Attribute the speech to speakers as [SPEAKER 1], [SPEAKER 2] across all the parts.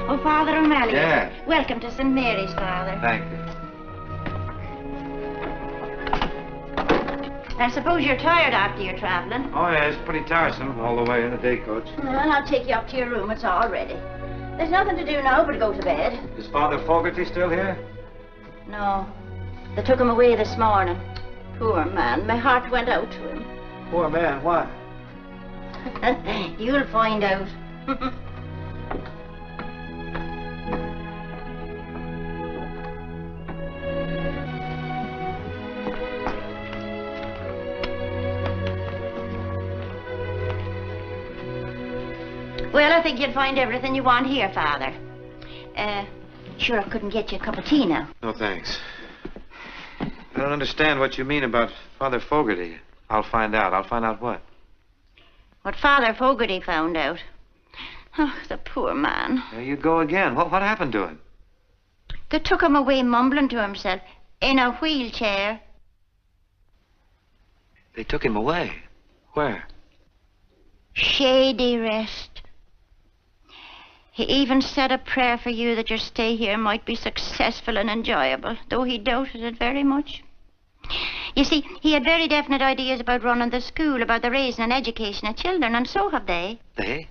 [SPEAKER 1] Oh, Father O'Malley.
[SPEAKER 2] Yeah.
[SPEAKER 1] Welcome to St. Mary's, Father.
[SPEAKER 2] Thank you.
[SPEAKER 1] I suppose you're tired after your traveling.
[SPEAKER 2] Oh, yeah, it's pretty tiresome all the way in the day coach.
[SPEAKER 1] Well, I'll take you up to your room. It's all ready. There's nothing to do now but go to bed.
[SPEAKER 2] Is Father Fogarty still here?
[SPEAKER 1] No. They took him away this morning. Poor man. My heart went out to him.
[SPEAKER 2] Poor man, what?
[SPEAKER 1] You'll find out. Well, I think you'll find everything you want here, Father. Sure, I couldn't get you a cup of tea now.
[SPEAKER 2] No, thanks. I don't understand what you mean about Father Fogarty. I'll find out. I'll find out what?
[SPEAKER 1] What Father Fogarty found out. Oh, the poor man.
[SPEAKER 2] There you go again. What happened to him?
[SPEAKER 1] They took him away mumbling to himself in a wheelchair.
[SPEAKER 2] They took him away? Where?
[SPEAKER 1] Shady Rest. He even said a prayer for you that your stay here might be successful and enjoyable, though he doubted it very much. You see, he had very definite ideas about running the school, about the raising and education of children, and so have they.
[SPEAKER 2] They?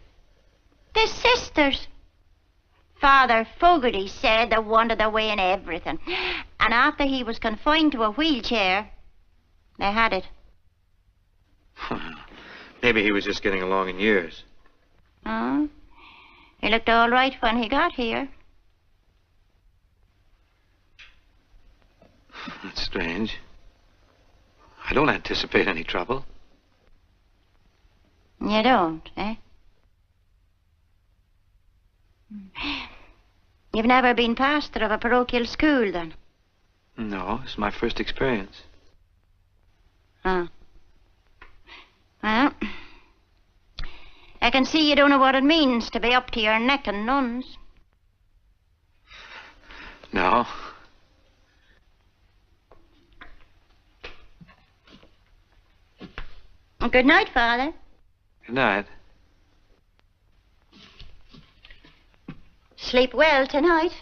[SPEAKER 1] They're sisters. Father Fogarty said they wanted their way in everything. And after he was confined to a wheelchair, they had it.
[SPEAKER 2] Maybe he was just getting along in years.
[SPEAKER 1] Oh? He looked all right when he got here.
[SPEAKER 2] That's strange. I don't anticipate any trouble.
[SPEAKER 1] You don't, eh? You've never been pastor of a parochial school, then?
[SPEAKER 2] No, it's my first experience.
[SPEAKER 1] Oh. Well, I can see you don't know what it means to be up to your neck in nuns.
[SPEAKER 2] No.
[SPEAKER 1] Well, good night, Father.
[SPEAKER 2] Good night.
[SPEAKER 1] Sleep well tonight.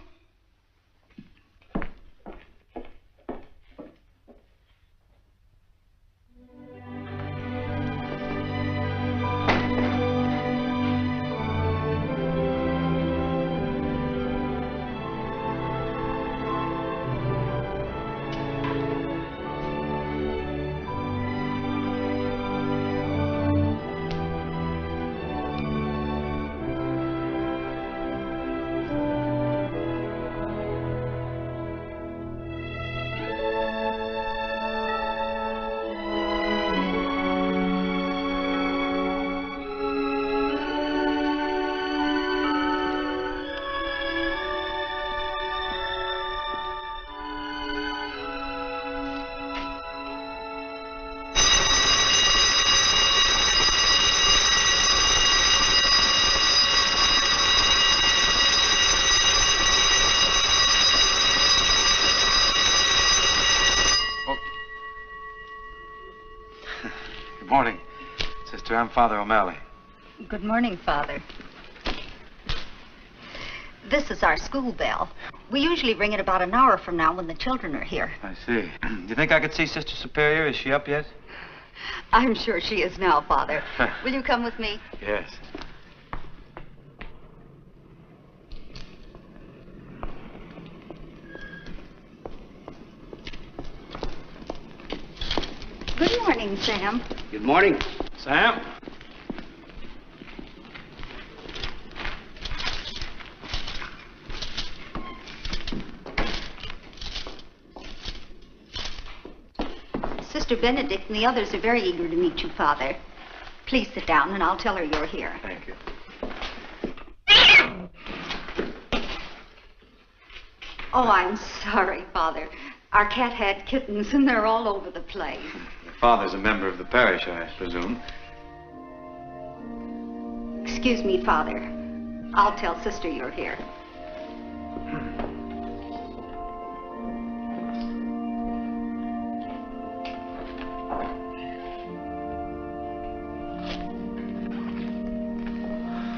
[SPEAKER 2] Morning. Sister, I'm Father O'Malley.
[SPEAKER 3] Good morning, Father. This is our school bell. We usually ring it about an hour from now when the children are here.
[SPEAKER 2] I see. Do you think I could see Sister Superior? Is she up yet?
[SPEAKER 3] I'm sure she is now, Father. Will you come with me?
[SPEAKER 2] Yes.
[SPEAKER 3] Good morning, Sam.
[SPEAKER 4] Good morning.
[SPEAKER 2] Sam?
[SPEAKER 3] Sister Benedict and the others are very eager to meet you, Father. Please sit down and I'll tell her you're here.
[SPEAKER 2] Thank you.
[SPEAKER 3] Oh, I'm sorry, Father. Our cat had kittens and they're all over the place.
[SPEAKER 2] Your father's a member of the parish, I presume.
[SPEAKER 3] Excuse me, Father. I'll tell Sister you're here.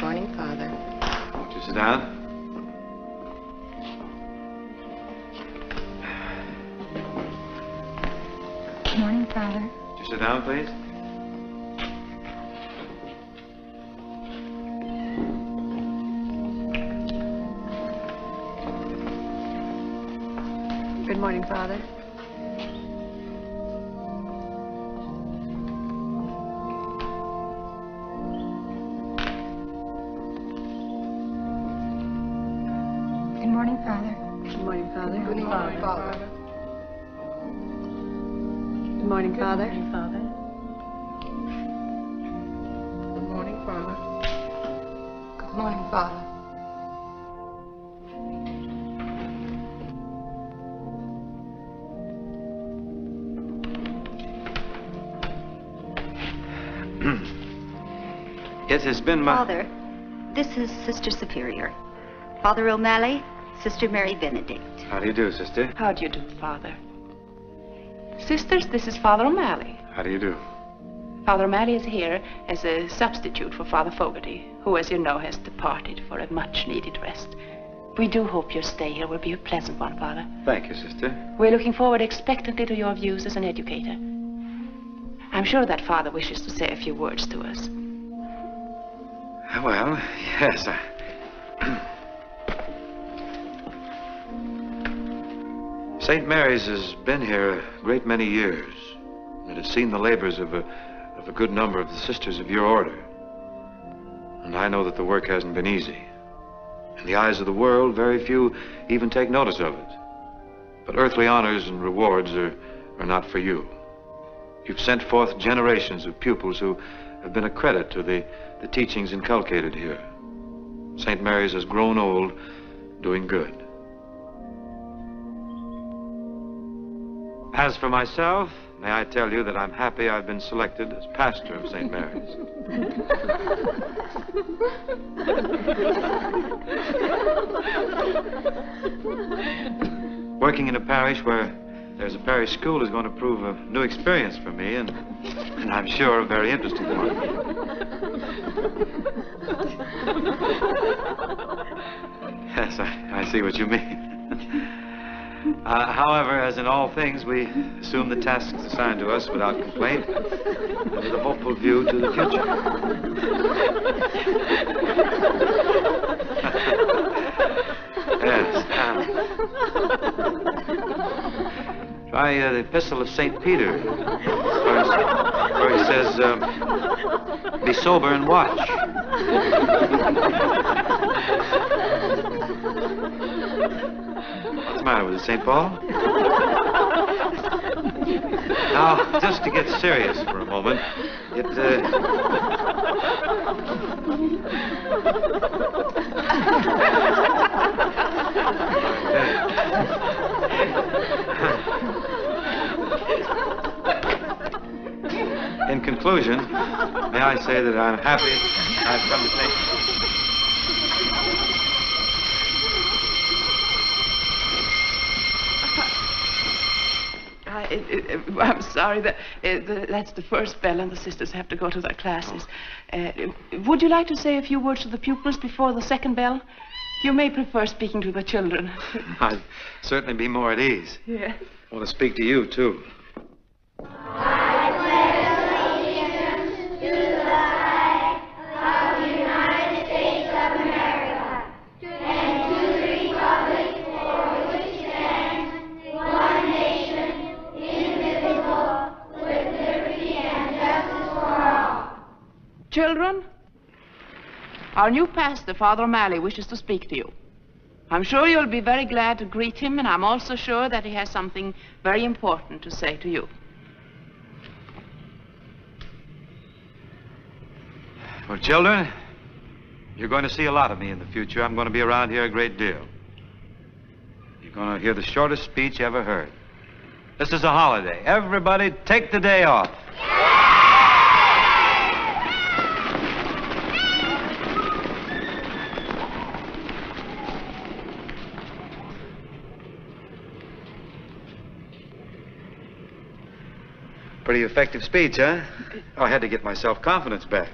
[SPEAKER 5] Morning, Father.
[SPEAKER 2] Won't you sit down?
[SPEAKER 1] Father.
[SPEAKER 2] Would you sit down, please?
[SPEAKER 4] Good morning, Father.
[SPEAKER 1] Good morning, Father.
[SPEAKER 4] Good morning, Father.
[SPEAKER 5] Good morning, Father.
[SPEAKER 4] Good morning, Father.
[SPEAKER 5] Good morning, Father. Good morning, Father.
[SPEAKER 2] It has been my...
[SPEAKER 3] Father, this is Sister Superior. Father O'Malley, Sister Mary Benedict.
[SPEAKER 2] How do you do, sister?
[SPEAKER 6] How do you do, Father? Sisters, this is Father O'Malley.
[SPEAKER 2] How do you do?
[SPEAKER 6] Father O'Malley is here as a substitute for Father Fogarty, who, as you know, has departed for a much-needed rest. We do hope your stay here will be a pleasant one, Father.
[SPEAKER 2] Thank you, sister.
[SPEAKER 6] We're looking forward expectantly to your views as an educator. I'm sure that Father wishes to say a few words to us.
[SPEAKER 2] Well, yes, St. Mary's has been here a great many years. It has seen the labors of a good number of the sisters of your order. And I know that the work hasn't been easy. In the eyes of the world, very few even take notice of it. But earthly honors and rewards are not for you. You've sent forth generations of pupils who have been a credit to the teachings inculcated here. St. Mary's has grown old, doing good. As for myself, may I tell you that I'm happy I've been selected as pastor of St. Mary's. Working in a parish where there's a parish school is going to prove a new experience for me, and I'm sure a very interesting one. Yes, I see what you mean. However, as in all things, we assume the tasks assigned to us without complaint, and with a hopeful view to the future. Yes. Try the Epistle of St. Peter, where he says, be sober and watch. What's the matter with it, St. Paul? Now, just to get serious for a moment, in conclusion, may I say that I'm happy I've come to take...
[SPEAKER 6] I'm sorry, that's the first bell and the sisters have to go to their classes. Would you like to say a few words to the pupils before the second bell? You may prefer speaking to the children.
[SPEAKER 2] I'd certainly be more at ease.
[SPEAKER 6] Yes.
[SPEAKER 2] I want to speak to you, too.
[SPEAKER 7] I pledge allegiance to the flag of the United States of America and to the republic for which stands one nation, indivisible, with liberty and justice for all.
[SPEAKER 6] Children, our new pastor, Father O'Malley, wishes to speak to you. I'm sure you'll be very glad to greet him, and I'm also sure that he has something very important to say to you.
[SPEAKER 2] Well, children, you're going to see a lot of me in the future. I'm going to be around here a great deal. You're going to hear the shortest speech ever heard. This is a holiday. Everybody take the day off. Pretty effective speech, huh? Oh, I had to get my self-confidence back.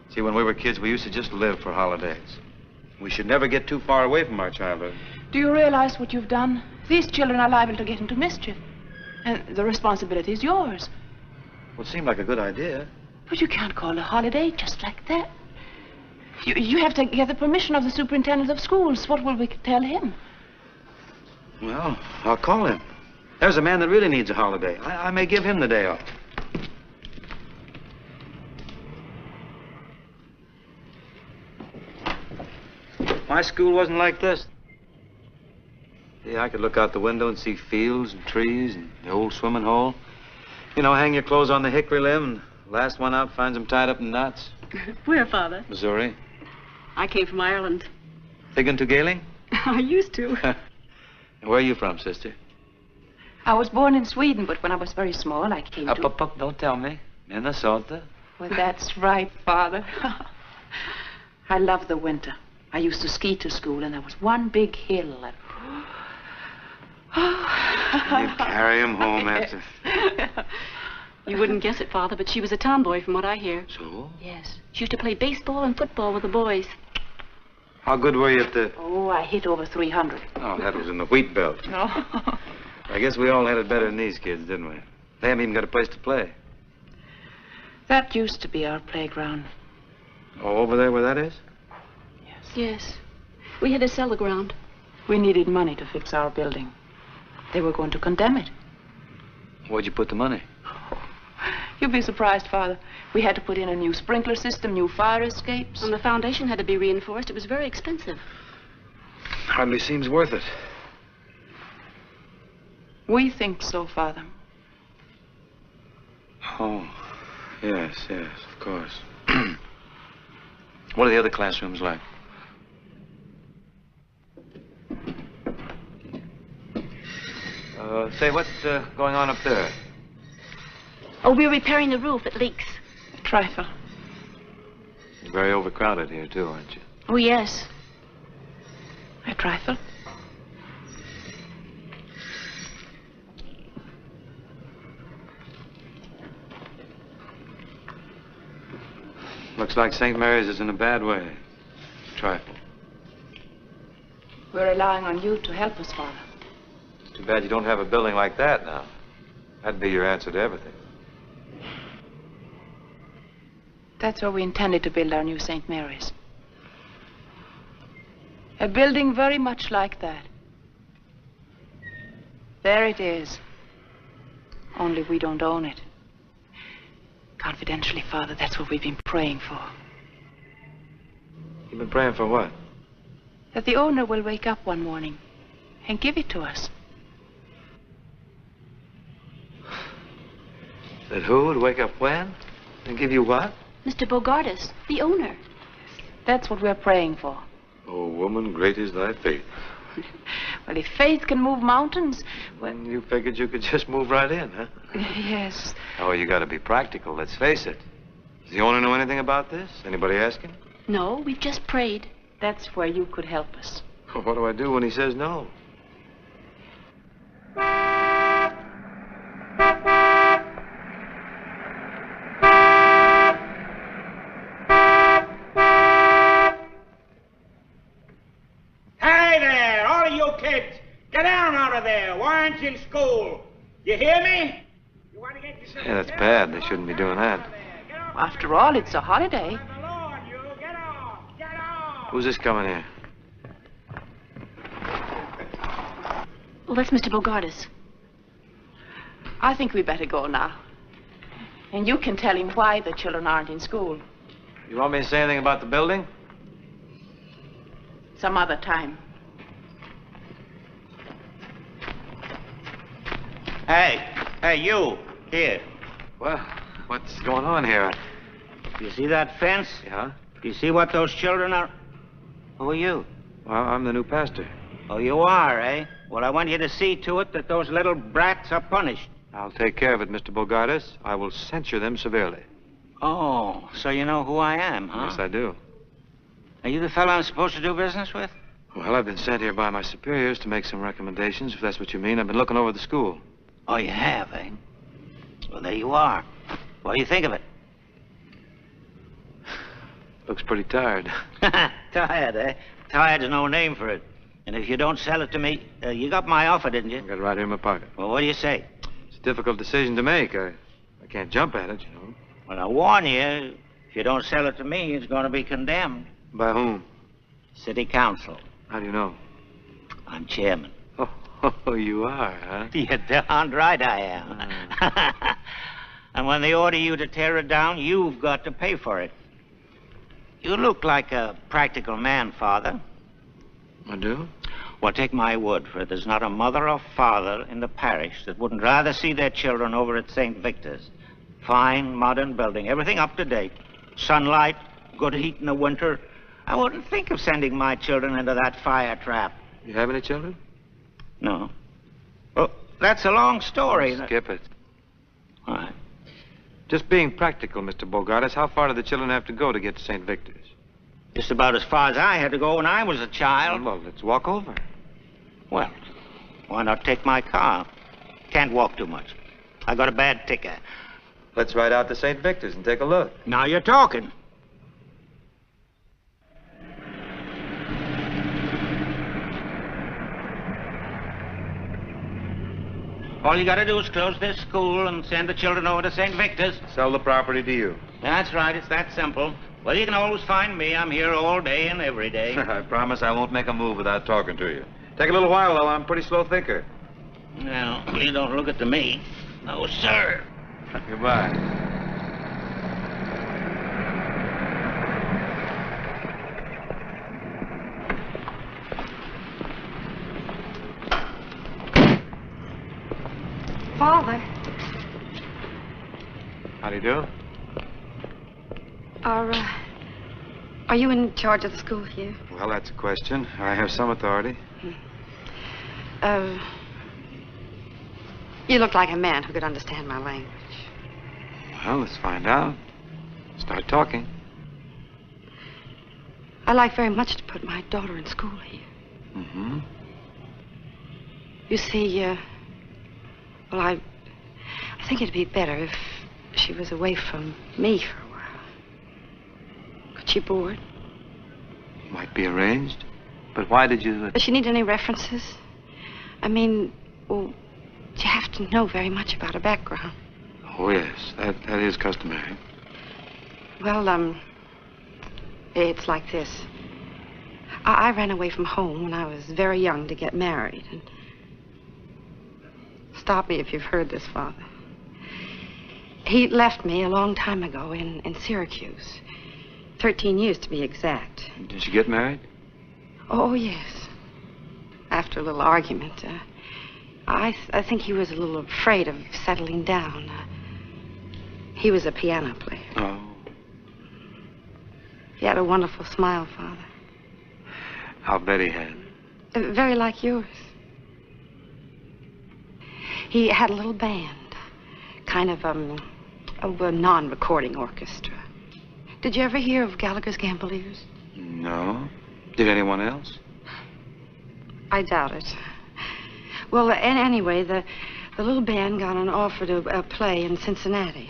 [SPEAKER 2] See, when we were kids, we used to just live for holidays. We should never get too far away from our childhood.
[SPEAKER 6] Do you realize what you've done? These children are liable to get into mischief. And the responsibility is yours.
[SPEAKER 2] Well, it seemed like a good idea.
[SPEAKER 6] But you can't call a holiday just like that. You have to get the permission of the superintendent of schools. What will we tell him?
[SPEAKER 2] Well, I'll call him. There's a man that really needs a holiday. I may give him the day off. My school wasn't like this. Yeah, I could look out the window and see fields and trees and the old swimming hole. You know, hang your clothes on the hickory limb and last one out finds them tied up in knots.
[SPEAKER 4] Where, Father?
[SPEAKER 2] Missouri.
[SPEAKER 4] I came from Ireland.
[SPEAKER 2] Thinking to Gaelic?
[SPEAKER 4] I used to.
[SPEAKER 2] Where are you from, sister?
[SPEAKER 6] I was born in Sweden, but when I was very small, I came to...
[SPEAKER 2] Up, don't tell me. Minnesota.
[SPEAKER 6] Well, that's right, Father. I love the winter. I used to ski to school, and there was one big hill. And...
[SPEAKER 2] You carry him home after...
[SPEAKER 4] You wouldn't guess it, Father, but she was a tomboy from what I hear.
[SPEAKER 2] So?
[SPEAKER 4] Yes. She used to play baseball and football with the boys.
[SPEAKER 2] How good were you at the...
[SPEAKER 6] Oh, I hit over 300.
[SPEAKER 2] Oh, that was in the wheat belt.
[SPEAKER 6] No.
[SPEAKER 2] I guess we all had it better than these kids, didn't we? They haven't even got a place to play.
[SPEAKER 6] That used to be our playground.
[SPEAKER 2] Oh, over there where that is?
[SPEAKER 4] Yes. We had to sell the ground.
[SPEAKER 6] We needed money to fix our building. They were going to condemn it.
[SPEAKER 2] Where'd you put the money?
[SPEAKER 6] You'd be surprised, Father. We had to put in a new sprinkler system, new fire escapes.
[SPEAKER 4] And the foundation had to be reinforced. It was very expensive.
[SPEAKER 2] Hardly seems worth it.
[SPEAKER 6] We think so, Father.
[SPEAKER 2] Oh, yes, of course. What are the other classrooms like? Say, what's going on up there?
[SPEAKER 4] Oh, we're repairing the roof. It leaks.
[SPEAKER 6] A trifle.
[SPEAKER 2] You're very overcrowded here, too, aren't you?
[SPEAKER 4] Oh, yes.
[SPEAKER 6] A trifle.
[SPEAKER 2] Looks like St. Mary's is in a bad way. Trifle.
[SPEAKER 6] We're relying on you to help us, Father.
[SPEAKER 2] It's too bad you don't have a building like that now. That'd be your answer to everything.
[SPEAKER 6] That's where we intended to build our new St. Mary's. A building very much like that. There it is. Only we don't own it. Confidentially, Father, that's what we've been praying for.
[SPEAKER 2] You've been praying for what?
[SPEAKER 6] That the owner will wake up one morning and give it to us.
[SPEAKER 2] That who would wake up when? And give you what?
[SPEAKER 4] Mr. Bogardus, the owner.
[SPEAKER 6] That's what we're praying for.
[SPEAKER 2] Oh, woman, great is thy faith.
[SPEAKER 6] Well, if faith can move mountains, well...
[SPEAKER 2] You figured you could just move right in, huh?
[SPEAKER 6] Yes.
[SPEAKER 2] Oh, you gotta be practical, let's face it. Does the owner know anything about this? Anybody ask him?
[SPEAKER 4] No, we've just prayed.
[SPEAKER 6] That's where you could help us.
[SPEAKER 2] Well, what do I do when he says no?
[SPEAKER 8] Hey there, all of you kids, get down out of there. Why aren't you in school? You hear me? You want to get yourself...
[SPEAKER 2] Yeah, that's bad. They shouldn't be doing that.
[SPEAKER 6] After all, it's a holiday.
[SPEAKER 2] Who's this coming here?
[SPEAKER 4] Well, that's Mr. Bogardus.
[SPEAKER 6] I think we better go now. And you can tell him why the children aren't in school.
[SPEAKER 2] You want me to say anything about the building?
[SPEAKER 6] Some other time.
[SPEAKER 8] Hey, you, here.
[SPEAKER 2] Well, what's going on here?
[SPEAKER 8] You see that fence?
[SPEAKER 2] Yeah?
[SPEAKER 8] You see what those children are? Who are you?
[SPEAKER 2] Well, I'm the new pastor.
[SPEAKER 8] Oh, you are, eh? Well, I want you to see to it that those little brats are punished.
[SPEAKER 2] I'll take care of it, Mr. Bogardus. I will censure them severely.
[SPEAKER 8] Oh, so you know who I am, huh?
[SPEAKER 2] Yes, I do.
[SPEAKER 8] Are you the fellow I'm supposed to do business with?
[SPEAKER 2] Well, I've been sent here by my superiors to make some recommendations, if that's what you mean. I've been looking over the school.
[SPEAKER 8] Oh, you have, eh? Well, there you are. What do you think of it?
[SPEAKER 2] Looks pretty tired.
[SPEAKER 8] Tired, eh? Tired's no name for it. And if you don't sell it to me, you got my offer, didn't you?
[SPEAKER 2] I got it right here in my pocket.
[SPEAKER 8] Well, what do you say?
[SPEAKER 2] It's difficult decision to make. I can't jump at it, you know.
[SPEAKER 8] Well, I warn you, if you don't sell it to me, it's going to be condemned.
[SPEAKER 2] By whom?
[SPEAKER 8] City Council.
[SPEAKER 2] How do you know?
[SPEAKER 8] I'm chairman.
[SPEAKER 2] Oh, you are, huh?
[SPEAKER 8] You're darn right I am. And when they order you to tear it down, you've got to pay for it. You look like a practical man, Father.
[SPEAKER 2] I do?
[SPEAKER 8] Well, take my word for it. There's not a mother or father in the parish that wouldn't rather see their children over at St. Victor's. Fine, modern building, everything up to date. Sunlight, good heat in the winter. I wouldn't think of sending my children into that fire trap.
[SPEAKER 2] You have any children?
[SPEAKER 8] No. Well, that's a long story.
[SPEAKER 2] Skip it.
[SPEAKER 8] All right.
[SPEAKER 2] Just being practical, Mr. Bogardus, how far do the children have to go to get to St. Victor's?
[SPEAKER 8] Just about as far as I had to go when I was a child.
[SPEAKER 2] Well, let's walk over.
[SPEAKER 8] Well, why not take my car? Can't walk too much. I got a bad ticker.
[SPEAKER 2] Let's ride out to St. Victor's and take a look.
[SPEAKER 8] Now you're talking. All you gotta do is close this school and send the children over to St. Victor's.
[SPEAKER 2] Sell the property to you.
[SPEAKER 8] That's right, it's that simple. Well, you can always find me. I'm here all day and every day.
[SPEAKER 2] I promise I won't make a move without talking to you. Take a little while, though. I'm a pretty slow thinker.
[SPEAKER 8] Well, you don't look it to me. No, sir.
[SPEAKER 2] Goodbye.
[SPEAKER 5] Father,
[SPEAKER 2] How do you do?
[SPEAKER 5] are you in charge of the school here?
[SPEAKER 2] Well, that's a question. I have some authority.
[SPEAKER 5] You look like a man who could understand my language.
[SPEAKER 2] Well, let's find out. Start talking.
[SPEAKER 5] I'd like very much to put my daughter in school here.
[SPEAKER 2] Mm-hmm.
[SPEAKER 5] You see, well, I think it'd be better if she was away from me for a while. Could she board?
[SPEAKER 2] Might be arranged. But why did you...
[SPEAKER 5] Does she need any references? I mean, well, you have to know very much about her background.
[SPEAKER 2] Oh, yes. That is customary.
[SPEAKER 5] Well, it's like this. I ran away from home when I was very young to get married. And stop me if you've heard this, Father. He left me a long time ago in Syracuse. 13 years to be exact.
[SPEAKER 2] Did you get married?
[SPEAKER 5] Oh, yes. After a little argument. I think he was a little afraid of settling down. He was a piano player.
[SPEAKER 2] Oh.
[SPEAKER 5] He had a wonderful smile, Father.
[SPEAKER 2] I'll bet he had.
[SPEAKER 5] Very like yours. He had a little band. Kind of a non-recording orchestra. Did you ever hear of Gallagher's Gambliers?
[SPEAKER 2] No. Did anyone else?
[SPEAKER 5] I doubt it. Well, anyway, the little band got an offer to play in Cincinnati.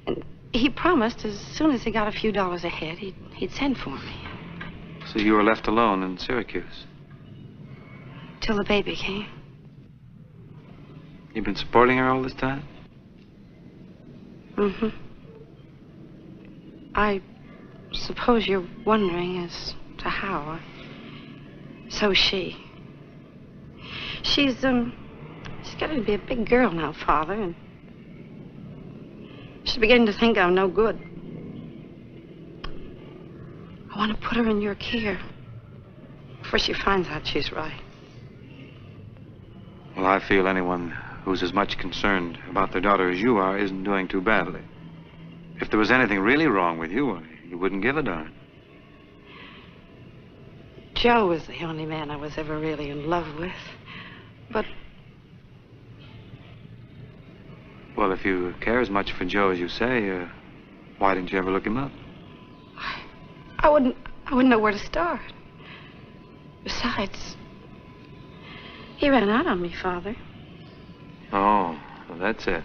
[SPEAKER 5] And he promised as soon as he got a few dollars ahead, he'd send for me.
[SPEAKER 2] So you were left alone in Syracuse?
[SPEAKER 5] Till the baby came.
[SPEAKER 2] You've been supporting her all this time?
[SPEAKER 5] Mm-hmm. I suppose you're wondering as to how. So's she. She's getting to be a big girl now, Father, and she's beginning to think I'm no good. I want to put her in your care before she finds out she's right.
[SPEAKER 2] Well, I feel anyone who's as much concerned about their daughter as you are isn't doing too badly. If there was anything really wrong with you, you wouldn't give a darn.
[SPEAKER 5] Joe was the only man I was ever really in love with. But...
[SPEAKER 2] Well, if you care as much for Joe as you say, why didn't you ever look him up?
[SPEAKER 5] I wouldn't know where to start. Besides, he ran out on me, Father.
[SPEAKER 2] Oh, well, that's it.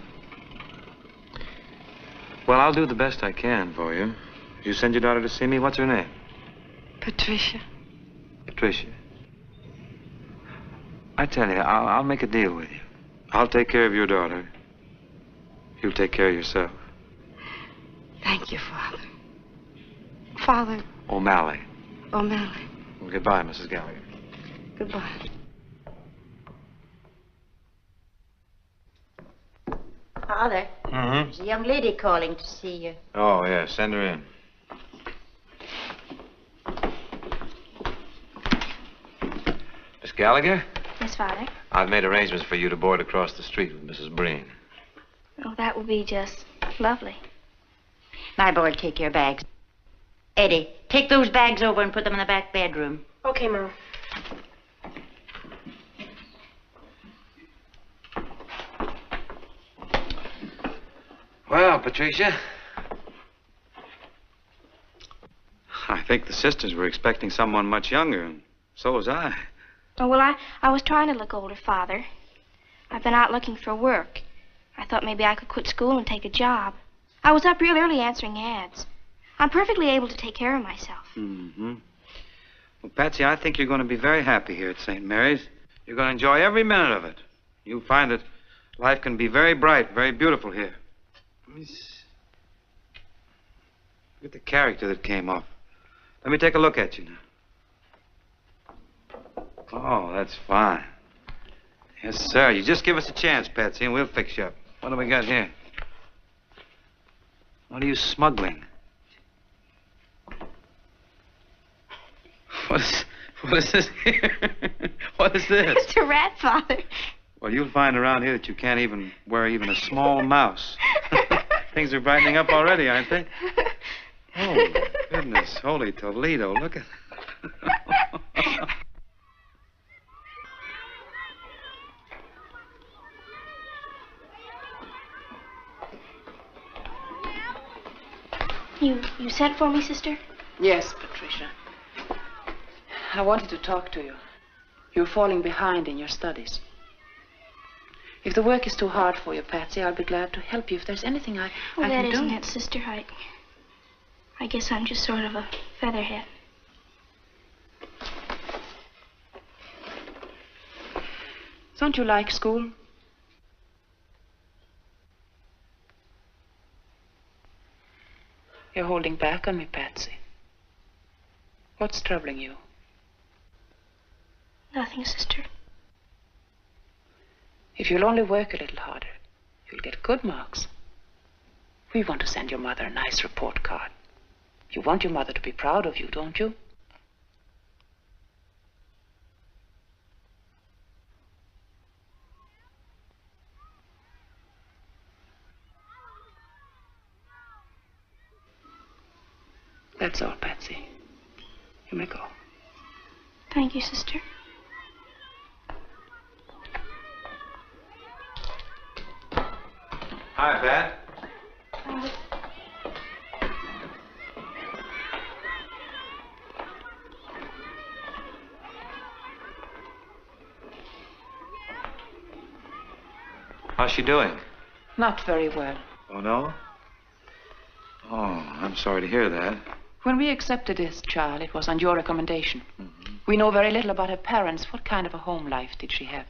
[SPEAKER 2] Well, I'll do the best I can for you. You send your daughter to see me. What's her name?
[SPEAKER 5] Patricia.
[SPEAKER 2] Patricia. I tell you, I'll make a deal with you. I'll take care of your daughter. You take care of yourself.
[SPEAKER 5] Thank you, Father. Father
[SPEAKER 2] O'Malley.
[SPEAKER 5] O'Malley.
[SPEAKER 2] Well, goodbye, Mrs. Gallagher.
[SPEAKER 5] Goodbye.
[SPEAKER 1] Father,
[SPEAKER 2] Mm-hmm.
[SPEAKER 1] there's a young lady calling to see you.
[SPEAKER 2] Oh, yeah, send her in. Miss Gallagher,
[SPEAKER 9] Yes, Father.
[SPEAKER 2] I've made arrangements for you to board across the street with Mrs. Breen.
[SPEAKER 9] Oh, that would be just lovely.
[SPEAKER 1] My boy, take your bags. Eddie, take those bags over and put them in the back bedroom.
[SPEAKER 9] Okay, Mom.
[SPEAKER 2] Well, Patricia, I think the sisters were expecting someone much younger, and so was I.
[SPEAKER 9] Oh, well, I was trying to look older, Father. I've been out looking for work. I thought maybe I could quit school and take a job. I was up real early answering ads. I'm perfectly able to take care of myself.
[SPEAKER 2] Mm-hmm. Well, Patsy, I think you're going to be very happy here at St. Mary's. You're going to enjoy every minute of it. You'll find that life can be very bright, very beautiful here. Let me see. Look at the character that came off. Let me take a look at you now. Oh, that's fine. Yes, sir. You just give us a chance, Patsy, and we'll fix you up. What do we got here? What are you smuggling? What is this here? What is this?
[SPEAKER 9] It's a rat, Father.
[SPEAKER 2] Well, you'll find around here that you can't even wear even a small mouse. Things are brightening up already, aren't they? Oh, goodness. Holy Toledo. Look at
[SPEAKER 9] You sent for me, sister?
[SPEAKER 6] Yes, Patricia. I wanted to talk to you. You're falling behind in your studies. If the work is too hard for you, Patsy, I'll be glad to help you if there's anything I
[SPEAKER 9] Well,
[SPEAKER 6] can
[SPEAKER 9] that
[SPEAKER 6] do.
[SPEAKER 9] isn't it, sister. I guess I'm just sort of a featherhead.
[SPEAKER 6] Don't you like school? You're holding back on me, Patsy. What's troubling you?
[SPEAKER 9] Nothing, sister.
[SPEAKER 6] If you'll only work a little harder, you'll get good marks. We want to send your mother a nice report card. You want your mother to be proud of you, don't you? That's all, Patsy. You may go.
[SPEAKER 9] Thank you, sister.
[SPEAKER 2] Hi, Pat. How's she doing?
[SPEAKER 6] Not very well.
[SPEAKER 2] Oh, no? Oh, I'm sorry to hear that.
[SPEAKER 6] When we accepted this child, it was on your recommendation. Mm-hmm. We know very little about her parents. What kind of a home life did she have?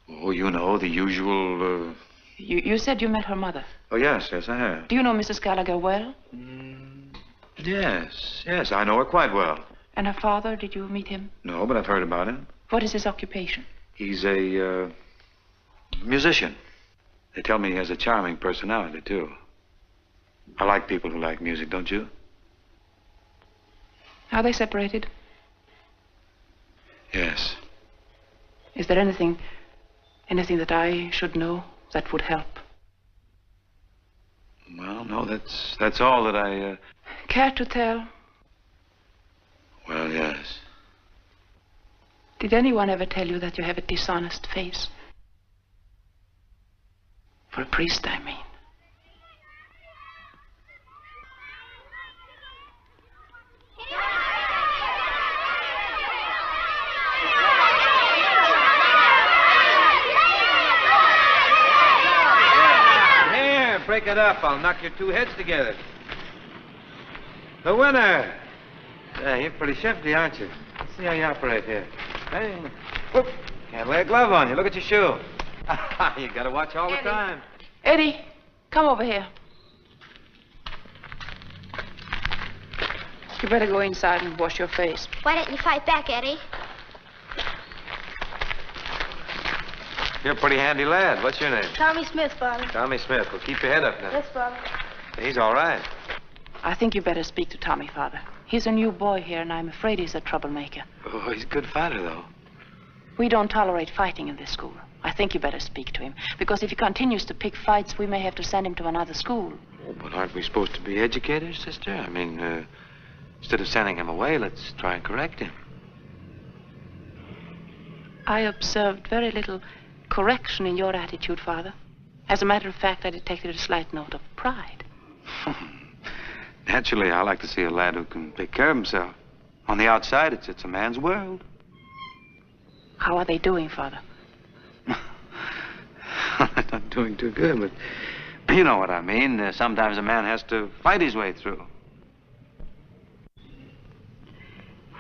[SPEAKER 2] Oh, you know, the usual,
[SPEAKER 6] You said you met her mother.
[SPEAKER 2] Oh, yes, I have.
[SPEAKER 6] Do you know Mrs. Gallagher well?
[SPEAKER 2] Yes, I know her quite well.
[SPEAKER 6] And her father, did you meet him?
[SPEAKER 2] No, but I've heard about him.
[SPEAKER 6] What is his occupation?
[SPEAKER 2] He's a, musician. They tell me he has a charming personality, too. I like people who like music, don't you?
[SPEAKER 6] Are they separated?
[SPEAKER 2] Yes.
[SPEAKER 6] Is there anything that I should know that would help?
[SPEAKER 2] Well, no, that's all that I,
[SPEAKER 6] Care to tell?
[SPEAKER 2] Well, yes.
[SPEAKER 6] Did anyone ever tell you that you have a dishonest face? For a priest, I mean.
[SPEAKER 10] Break it up. I'll knock your two heads together. The winner.
[SPEAKER 2] Yeah, you're pretty shifty, aren't you? Let's see how you operate here. Hey, whoop. Can't lay a glove on you. Look at your shoe. You gotta watch all the time.
[SPEAKER 6] Eddie, Come over here. You better go inside and wash your face.
[SPEAKER 7] Why don't you fight back, Eddie?
[SPEAKER 2] You're a pretty handy lad. What's your name?
[SPEAKER 7] Tommy Smith, Father.
[SPEAKER 2] Tommy Smith. Well, keep your head up now.
[SPEAKER 7] Yes, Father.
[SPEAKER 2] He's all right.
[SPEAKER 6] I think you better speak to Tommy, Father. He's a new boy here, and I'm afraid he's a troublemaker.
[SPEAKER 2] Oh, he's a good fighter, though.
[SPEAKER 6] We don't tolerate fighting in this school. I think you better speak to him, because if he continues to pick fights, we may have to send him to another school.
[SPEAKER 2] Oh, but aren't we supposed to be educators, sister? I mean, instead of sending him away, let's try and correct him.
[SPEAKER 6] I observed very little correction in your attitude, Father. As a matter of fact, I detected a slight note of pride.
[SPEAKER 2] Naturally, I like to see a lad who can take care of himself. On the outside, it's a man's world.
[SPEAKER 6] How are they doing, Father?
[SPEAKER 2] Not doing too good, but you know what I mean. Sometimes a man has to fight his way through.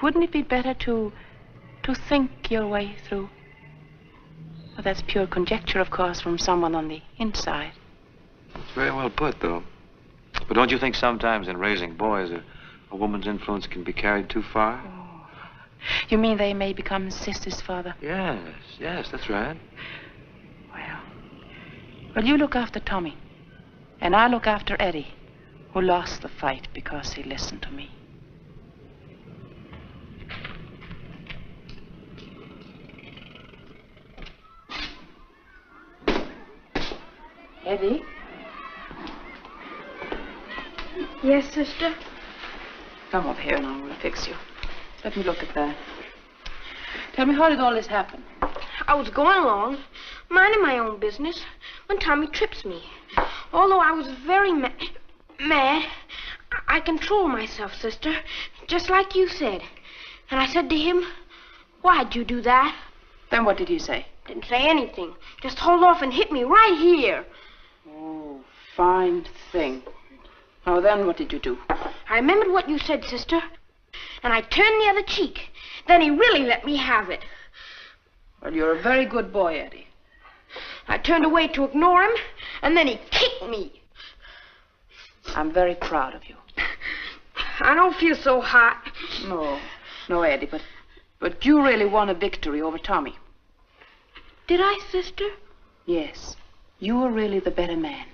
[SPEAKER 6] Wouldn't it be better to think your way through? Well, that's pure conjecture, of course, from someone on the inside.
[SPEAKER 2] It's very well put, though. But don't you think sometimes in raising boys, a woman's influence can be carried too far?
[SPEAKER 6] Oh. You mean they may become sisters, Father?
[SPEAKER 2] Yes, that's right.
[SPEAKER 6] Well, you look after Tommy, and I look after Eddie, who lost the fight because he listened to me. Eddie?
[SPEAKER 9] Yes, sister?
[SPEAKER 6] Come over here and I will fix you. Let me look at that. Tell me, how did all this happen?
[SPEAKER 9] I was going along, minding my own business, when Tommy trips me. Although I was very mad, I control myself, sister, just like you said. And I said to him, "Why'd you do that?"
[SPEAKER 6] Then what did he say?
[SPEAKER 9] Didn't say anything. Just hauled off and hit me right here.
[SPEAKER 6] Oh, fine thing. Now then, what did you do?
[SPEAKER 9] I remembered what you said, sister, and I turned the other cheek. Then he really let me have it.
[SPEAKER 6] Well, you're a very good boy, Eddie.
[SPEAKER 9] I turned away to ignore him, and then he kicked me.
[SPEAKER 6] I'm very proud of you.
[SPEAKER 9] I don't feel so hot.
[SPEAKER 6] No, Eddie, but you really won a victory over Tommy.
[SPEAKER 9] Did I, sister?
[SPEAKER 6] Yes. You were really the better man.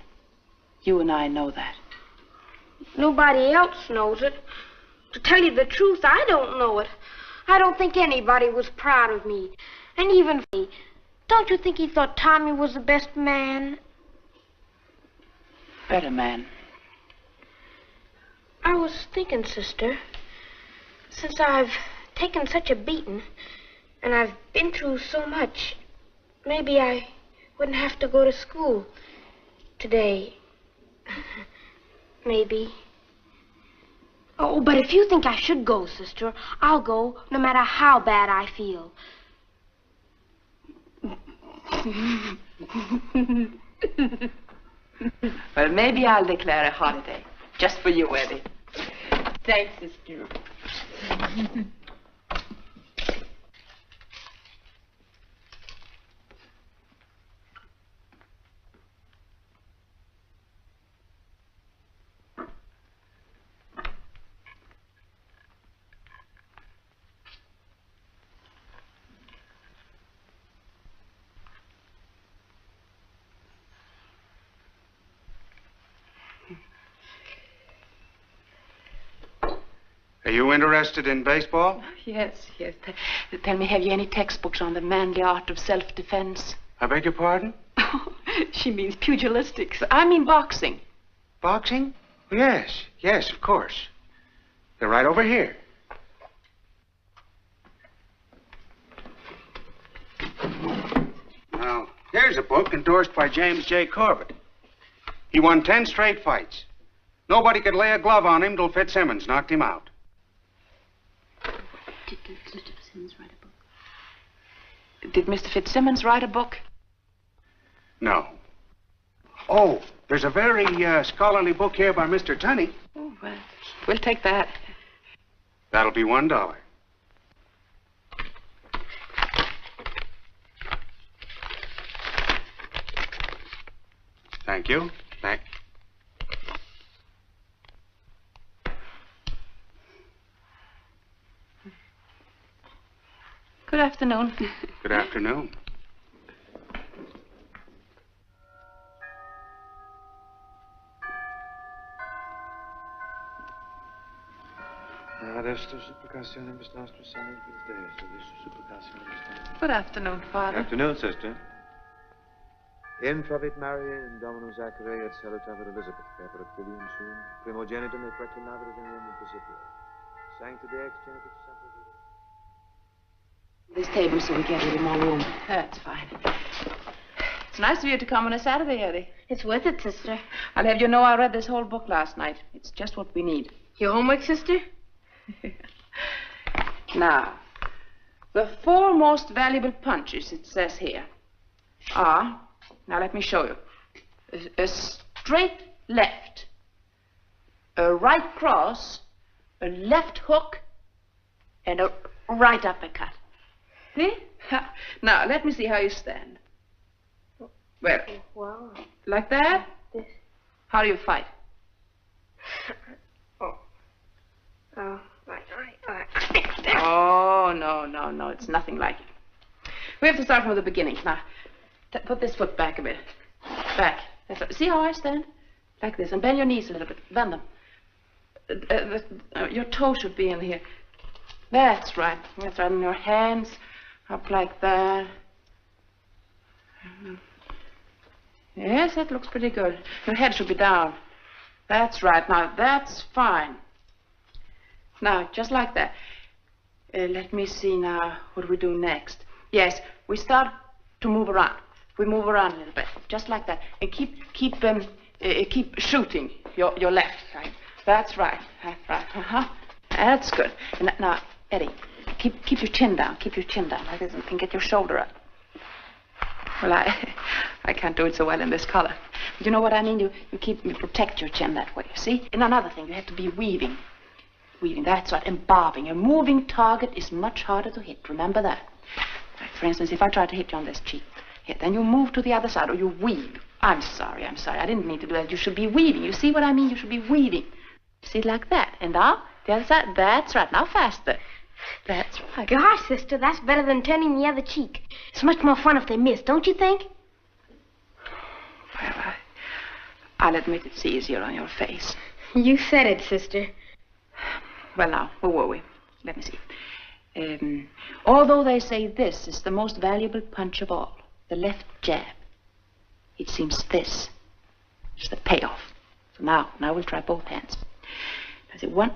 [SPEAKER 6] You and I know that.
[SPEAKER 9] Nobody else knows it. To tell you the truth, I don't know it. I don't think anybody was proud of me. And even me. Don't you think he thought Tommy was the best man?
[SPEAKER 6] Better man.
[SPEAKER 9] I was thinking, sister, since I've taken such a beating, and I've been through so much, maybe I wouldn't have to go to school today. Maybe. Oh, but if you think I should go, sister, I'll go no matter how bad I feel.
[SPEAKER 6] Well, maybe I'll declare a holiday. Just for you, Eddie. Thanks, sister.
[SPEAKER 11] Are you interested in baseball?
[SPEAKER 6] Yes. Tell me, have you any textbooks on the manly art of self-defense?
[SPEAKER 11] I beg your pardon?
[SPEAKER 6] Oh, she means pugilistics. I mean boxing.
[SPEAKER 11] Boxing? Yes, of course. They're right over here. Now, here's a book endorsed by James J. Corbett. He won 10 straight fights. Nobody could lay a glove on him till Fitzsimmons knocked him out.
[SPEAKER 6] Did Mr. Fitzsimmons write a book?
[SPEAKER 11] No. Oh, there's a very scholarly book here by Mr. Tunney.
[SPEAKER 6] Oh, well, we'll take that.
[SPEAKER 11] That'll be $1. Thank you. Back.
[SPEAKER 4] Good afternoon.
[SPEAKER 11] Good afternoon.
[SPEAKER 4] Good afternoon, Father.
[SPEAKER 2] Afternoon, sister. Intravit Maria in Dominum Zachary et salutabat Elizabeth, Caput Filium sum, primogenitum et preclinabat in Roman Principio. Sancta Deus Genitus Sanctus.
[SPEAKER 6] This table so we get a little more room. That's fine. It's nice of you to come on a Saturday, Eddie.
[SPEAKER 9] It's worth it, sister.
[SPEAKER 6] I'll have you know I read this whole book last night. It's just what we need.
[SPEAKER 9] Your homework, sister?
[SPEAKER 6] Now, the 4 most valuable punches, it says here, are, now let me show you, a straight left, a right cross, a left hook, and a right uppercut. See? Now, let me see how you stand. Well,
[SPEAKER 9] Wow.
[SPEAKER 6] like that?
[SPEAKER 9] This.
[SPEAKER 6] How do you fight?
[SPEAKER 9] Right.
[SPEAKER 6] Oh, no, it's nothing like it. We have to start from the beginning. Now, put this foot back a bit. Back. See how I stand? Like this. And bend your knees a little bit. Bend them. Your toe should be in here. That's right. That's right. And your hands up like that. Yes, that looks pretty good. Your head should be down. That's right. Now, that's fine. Now, just like that. Let me see now. What do we do next? Yes, we start to move around. We move around a little bit, just like that, and keep shooting your left. Right. That's right. That's right. That's good. And now, Eddie, keep your chin down. Keep your chin down like this, and get your shoulder up. Well, I can't do it so well in this color. But you know what I mean? You protect your chin that way. You see? And another thing, you have to be weaving. Weaving, that's right, and bobbing. A moving target is much harder to hit. Remember that. Like, for instance, if I try to hit you on this cheek, here, then you move to the other side, or you weave. I'm sorry. I didn't mean to do that. You should be weaving. You see what I mean? You should be weaving. See, like that. And now, the other side. That's right. Now faster. That's right.
[SPEAKER 9] Gosh, sister, that's better than turning the other cheek. It's much more fun if they miss, don't you think?
[SPEAKER 6] Well, I'll admit it's easier on your face.
[SPEAKER 9] You said it, sister.
[SPEAKER 6] Well, now, where were we? Let me see. Although they say this is the most valuable punch of all, the left jab, it seems this is the payoff. So now we'll try both hands. I say 1.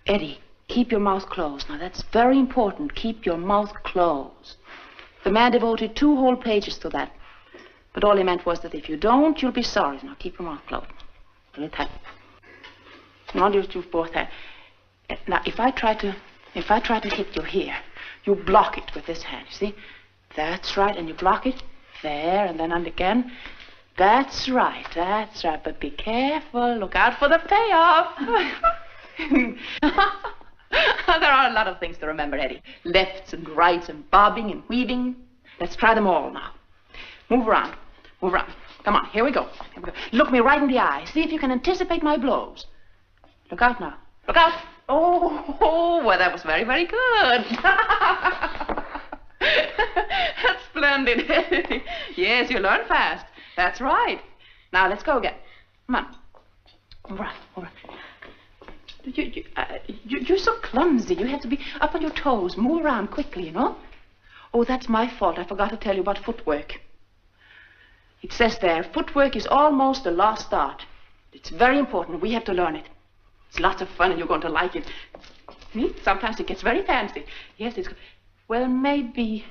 [SPEAKER 6] Eddie, keep your mouth closed. Now, that's very important. Keep your mouth closed. The man devoted 2 whole pages to that. But all he meant was that if you don't, you'll be sorry. Now, keep your mouth closed. Really tight. Now, you do both hands. Now, if I try to hit you here, you block it with this hand, you see? That's right, and you block it there, and then again. That's right, but be careful, look out for the payoff. There are a lot of things to remember, Eddie. Lefts and rights and bobbing and weaving. Let's try them all now. Move around. Come on, here we go. Look me right in the eye. See if you can anticipate my blows. Look out now. Look out. Oh, well, that was very, very good. That's splendid. Yes, you learn fast. That's right. Now, let's go again. Come on. All right. You're so clumsy. You have to be up on your toes. Move around quickly, you know? Oh, that's my fault. I forgot to tell you about footwork. It says there, footwork is almost a lost art. It's very important. We have to learn it. It's lots of fun, and you're going to like it. Sometimes it gets very fancy. Yes, it's... Well, maybe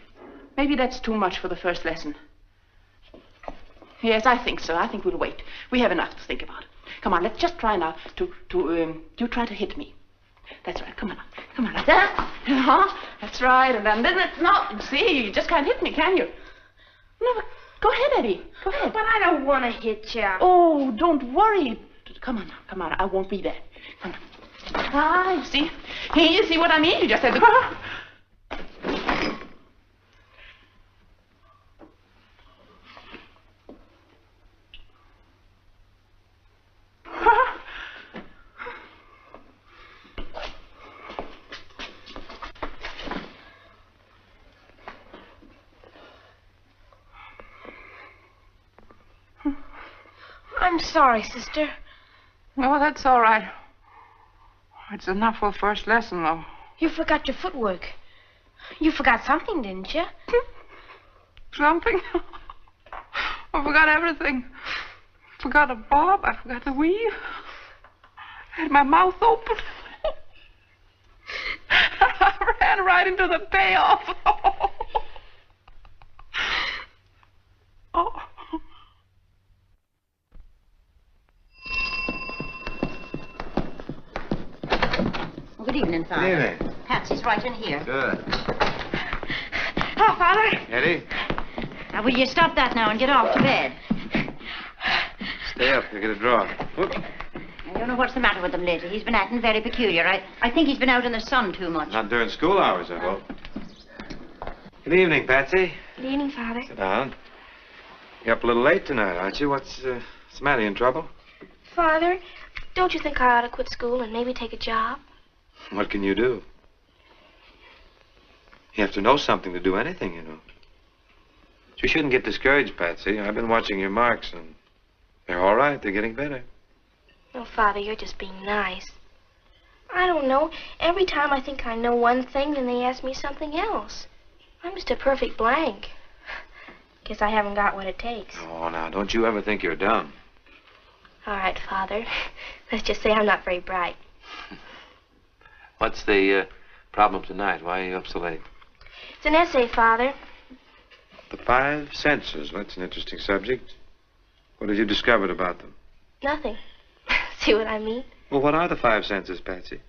[SPEAKER 6] that's too much for the first lesson. Yes, I think so. I think we'll wait. We have enough to think about. Come on, let's just try now you try to hit me. That's right. Come on, like that. That's right. And then no, see, you just can't hit me, can you? No, but go ahead, Eddie. Go ahead.
[SPEAKER 9] But I don't want to hit you.
[SPEAKER 6] Oh, don't worry. Come on. I won't be there. Come on. You see? Here, you see what I mean? You just have to...
[SPEAKER 7] I'm sorry, sister.
[SPEAKER 6] Oh, that's all right. It's enough for the first lesson, though.
[SPEAKER 7] You forgot your footwork. You forgot something, didn't you?
[SPEAKER 6] Something? I forgot everything. I forgot a bob. I forgot the weave. I had my mouth open. I ran right into the payoff. Oh.
[SPEAKER 1] Well, good evening, Father.
[SPEAKER 2] Good evening.
[SPEAKER 1] Patsy's right in here.
[SPEAKER 2] Good.
[SPEAKER 7] Hello, Father.
[SPEAKER 2] Eddie,
[SPEAKER 1] Now, will you stop that now and get off to bed?
[SPEAKER 2] stay up. You'll get a draw. Whoop.
[SPEAKER 1] I don't know what's the matter with him lately. He's been acting very peculiar. I think he's been out in the sun too much.
[SPEAKER 2] Not during school hours, I hope. Good evening, Patsy.
[SPEAKER 9] Good evening, Father.
[SPEAKER 2] Sit down. You're up a little late tonight, aren't you? What's the matter? You in trouble?
[SPEAKER 9] Father, don't you think I ought to quit school and maybe take a job?
[SPEAKER 2] What can you do? You have to know something to do anything, you know. You shouldn't get discouraged, Patsy. I've been watching your marks, and they're all right. They're getting better.
[SPEAKER 9] Oh, Father, you're just being nice. I don't know. Every time I think I know one thing, then they ask me something else. I'm just a perfect blank. Guess I haven't got what it takes.
[SPEAKER 2] Oh, now, don't you ever think you're dumb.
[SPEAKER 9] All right, Father. Let's just say I'm not very bright.
[SPEAKER 2] What's the problem tonight? Why are you up so late?
[SPEAKER 9] It's an essay, Father.
[SPEAKER 2] The five senses. That's an interesting subject. What have you discovered about them?
[SPEAKER 9] Nothing. See what I mean?
[SPEAKER 2] Well, what are the five senses, Patsy?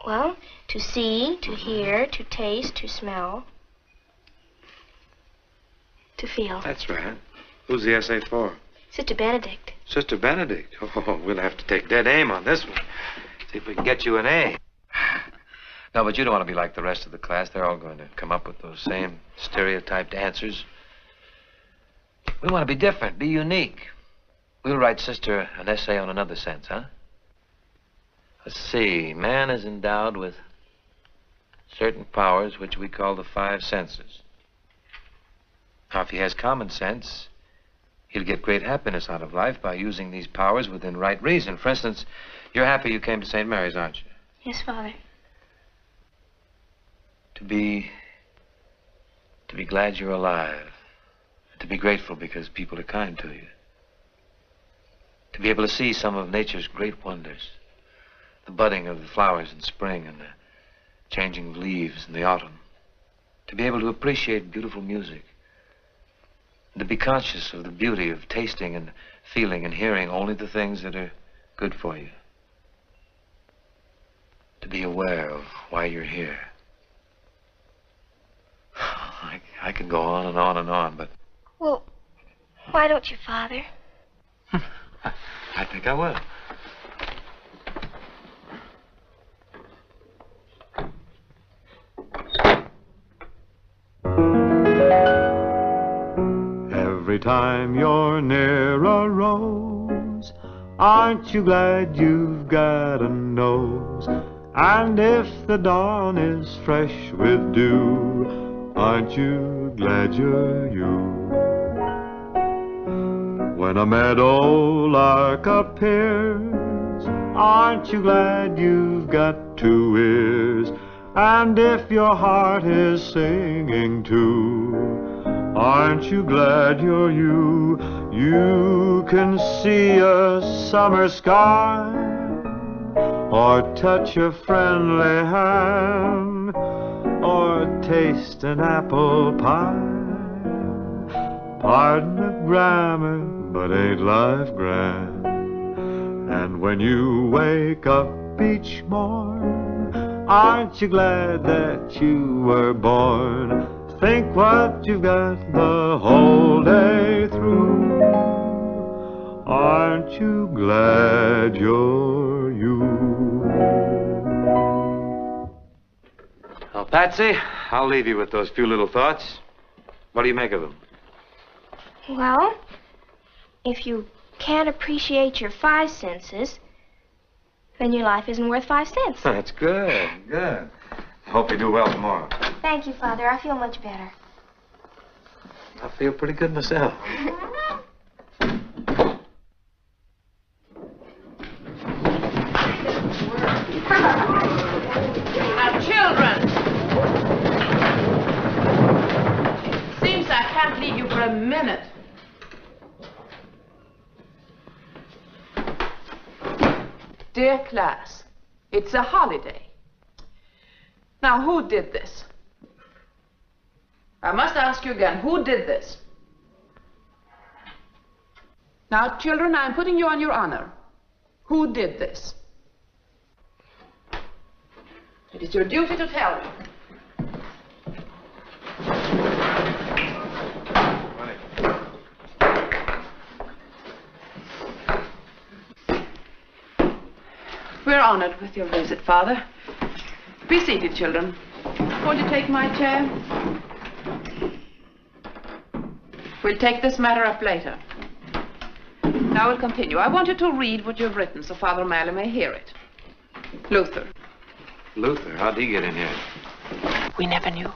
[SPEAKER 9] Well, to see, to hear, to taste, to smell, to feel.
[SPEAKER 2] That's right. Who's the essay for?
[SPEAKER 9] Sister Benedict.
[SPEAKER 2] Sister Benedict. Oh, we'll have to take dead aim on this one. See if we can get you an A. No, but you don't want to be like the rest of the class. They're all going to come up with those same stereotyped answers. We want to be different, be unique. We'll write Sister an essay on another sense, huh? Let's see. Man is endowed with certain powers which we call the five senses. Now, if he has common sense, he'll get great happiness out of life by using these powers within right reason. For instance, you're happy you came to St. Mary's, aren't you?
[SPEAKER 9] Yes, Father.
[SPEAKER 2] To be glad you're alive. To be grateful because people are kind to you. To be able to see some of nature's great wonders. The budding of the flowers in spring and the changing of leaves in the autumn. To be able to appreciate beautiful music. And to be conscious of the beauty of tasting and feeling and hearing only the things that are good for you. To be aware of why you're here. I could go on and on and on, but...
[SPEAKER 9] Well, why don't you, Father?
[SPEAKER 2] I think I will.
[SPEAKER 12] Every time you're near a rose, aren't you glad you've got a nose? And if the dawn is fresh with dew, aren't you glad you're you? When a meadow lark appears, aren't you glad you've got two ears? And if your heart is singing too, aren't you glad you're you? You can see a summer sky, or touch a friendly hand, or taste an apple pie. Pardon the grammar, but ain't life grand? And when you wake up each morn, aren't you glad that you were born? Think what you've got the whole day through. Aren't you glad you're you?
[SPEAKER 2] Well, Patsy, I'll leave you with those few little thoughts. What do you make of them?
[SPEAKER 9] Well, if you can't appreciate your five senses, then your life isn't worth 5 cents.
[SPEAKER 2] That's good, good. I hope you do well tomorrow.
[SPEAKER 9] Thank you, Father. I feel much better.
[SPEAKER 2] I feel pretty good myself.
[SPEAKER 6] a minute. Dear class, it's a holiday. Now, who did this? I must ask you again, who did this? Now, children, I'm putting you on your honor. Who did this? It is your duty to tell me. We're honored with your visit, Father. Be seated, children. Won't you take my chair? We'll take this matter up later. Now we'll continue. I want you to read what you've written so Father O'Malley may hear it. Luther.
[SPEAKER 2] Luther, how'd he get in here?
[SPEAKER 6] We never knew.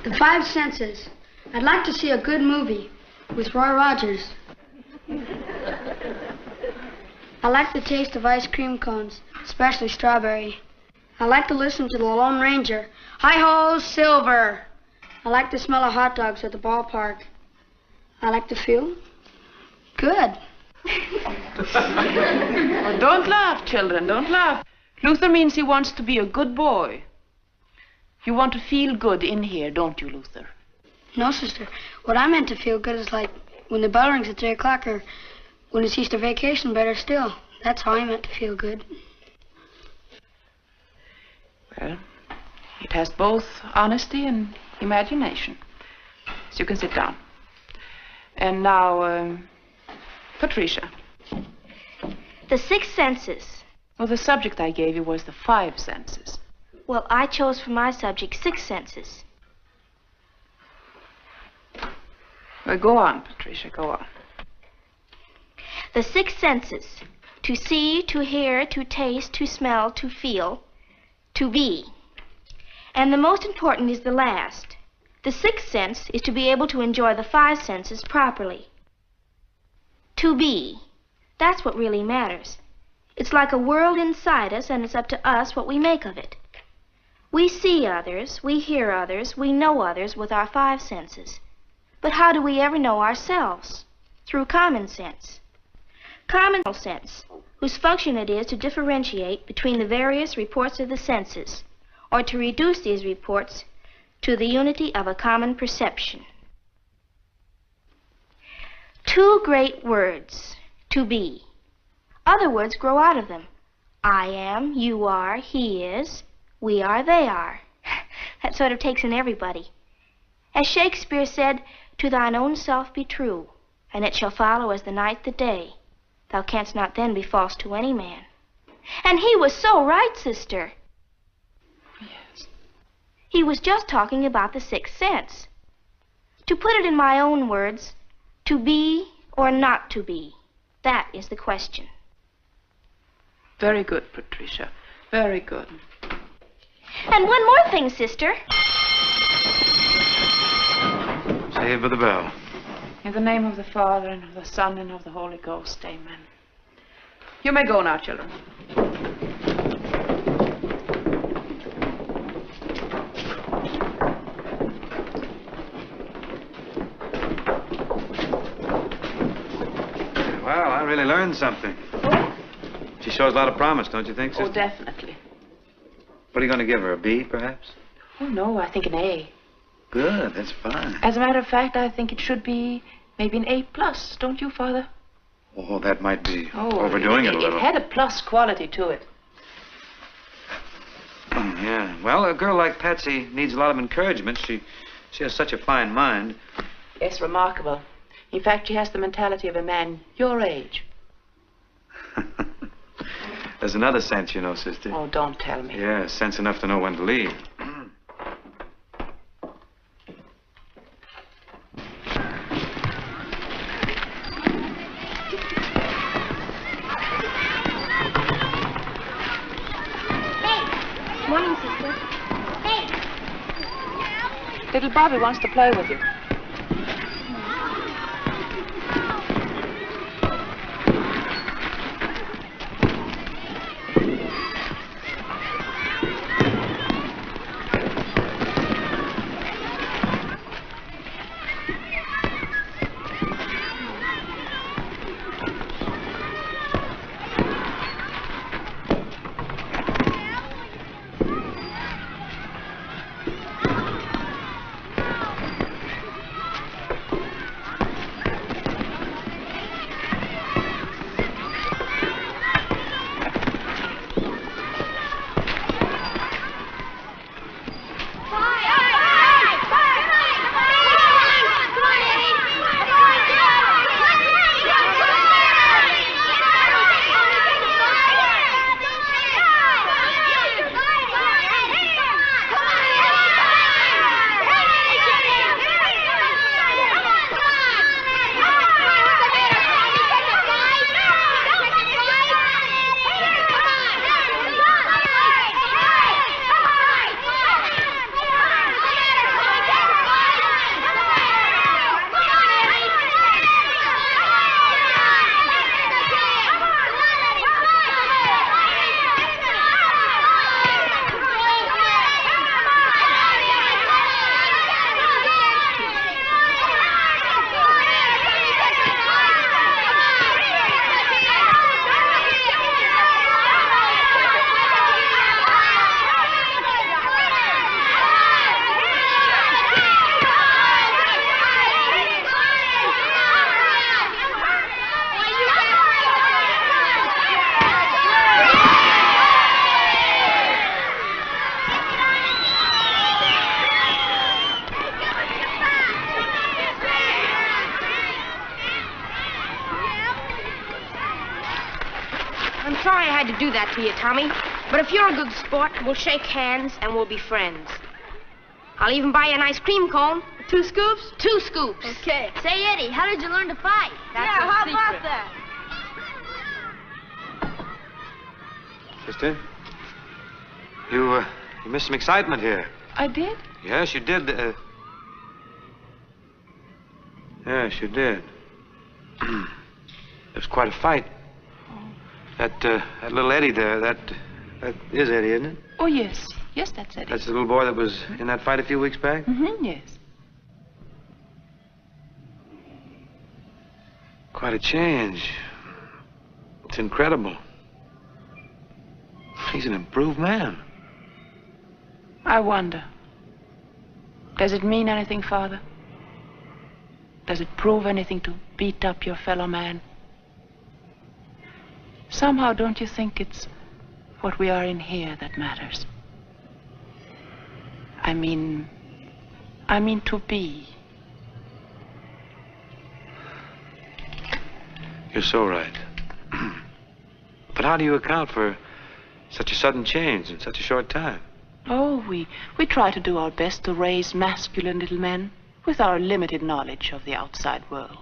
[SPEAKER 13] The Five Senses. I'd like to see a good movie with Roy Rogers. I like the taste of ice cream cones, especially strawberry. I like to listen to the Lone Ranger. Hi-ho, Silver! I like the smell of hot dogs at the ballpark. I like to feel good.
[SPEAKER 6] Oh, don't laugh, children, don't laugh. Luther means he wants to be a good boy. You want to feel good in here, don't you, Luther?
[SPEAKER 13] No, sister. What I meant to feel good is like when the bell rings at 3 o'clock or when it's Easter vacation, better still. That's how I meant to feel good.
[SPEAKER 6] Well, it has both honesty and imagination. So you can sit down. And now, Patricia.
[SPEAKER 9] The 6 senses.
[SPEAKER 6] Well, the subject I gave you was the 5 senses.
[SPEAKER 9] Well, I chose for my subject 6 senses.
[SPEAKER 6] Well, go on, Patricia, go on.
[SPEAKER 9] The 6 senses. To see, to hear, to taste, to smell, to feel, to be. And the most important is the last. The 6th sense is to be able to enjoy the 5 senses properly. To be. That's what really matters. It's like a world inside us, and it's up to us what we make of it. We see others, we hear others, we know others with our 5 senses. But how do we ever know ourselves? Through common sense. Common sense, whose function it is to differentiate between the various reports of the senses, or to reduce these reports to the unity of a common perception. 2 great words, to be. Other words grow out of them. I am, you are, he is, we are, they are. That sort of takes in everybody. As Shakespeare said, to thine own self be true, and it shall follow as the night the day. Thou canst not then be false to any man. And he was so right, sister.
[SPEAKER 6] Yes.
[SPEAKER 9] He was just talking about the 6th sense. To put it in my own words, to be or not to be, that is the question.
[SPEAKER 6] Very good, Patricia. Very good.
[SPEAKER 9] And one more thing, sister.
[SPEAKER 2] Save for the bell.
[SPEAKER 6] In the name of the Father, and of the Son, and of the Holy Ghost, amen. You may go now, children.
[SPEAKER 2] Well, I really learned something. She shows a lot of promise, don't you think, sister?
[SPEAKER 6] Oh, definitely.
[SPEAKER 2] What are you going to give her, a B, perhaps?
[SPEAKER 6] Oh, no, I think an A.
[SPEAKER 2] Good, that's fine.
[SPEAKER 6] As a matter of fact, I think it should be maybe an A+, don't you, Father?
[SPEAKER 2] Oh, that might be overdoing it a little.
[SPEAKER 6] It had a plus quality to it.
[SPEAKER 2] Yeah. Well, a girl like Patsy needs a lot of encouragement. She has such a fine mind.
[SPEAKER 6] Yes, remarkable. In fact, she has the mentality of a man your age.
[SPEAKER 2] There's another sense, you know, sister.
[SPEAKER 6] Oh, don't tell me.
[SPEAKER 2] Yeah, sense enough to know when to leave.
[SPEAKER 9] Morning, sister. Hey.
[SPEAKER 6] Little Bobby wants to play with you.
[SPEAKER 7] to do that to you, Tommy. But if you're a good sport, we'll shake hands and we'll be friends. I'll even buy you an ice cream cone.
[SPEAKER 14] 2 scoops?
[SPEAKER 7] 2 scoops.
[SPEAKER 14] Okay.
[SPEAKER 15] Say, Eddie, how did you learn to fight?
[SPEAKER 7] That's
[SPEAKER 14] how
[SPEAKER 7] secret.
[SPEAKER 14] about that?
[SPEAKER 2] Sister, you missed some excitement here.
[SPEAKER 6] I did?
[SPEAKER 2] Yes, you did. Yes, you did. It was quite a fight. That little Eddie there, that is Eddie, isn't it?
[SPEAKER 6] Oh, yes. Yes, that's Eddie.
[SPEAKER 2] That's the little boy that was in that fight a few weeks back?
[SPEAKER 6] Mm-hmm, yes.
[SPEAKER 2] Quite a change. It's incredible. He's an improved man.
[SPEAKER 6] I wonder. Does it mean anything, Father? Does it prove anything to beat up your fellow man? Somehow, don't you think it's what we are in here that matters? I mean to be.
[SPEAKER 2] You're so right. But how do you account for such a sudden change in such a short time?
[SPEAKER 6] Oh, we try to do our best to raise masculine little men with our limited knowledge of the outside world.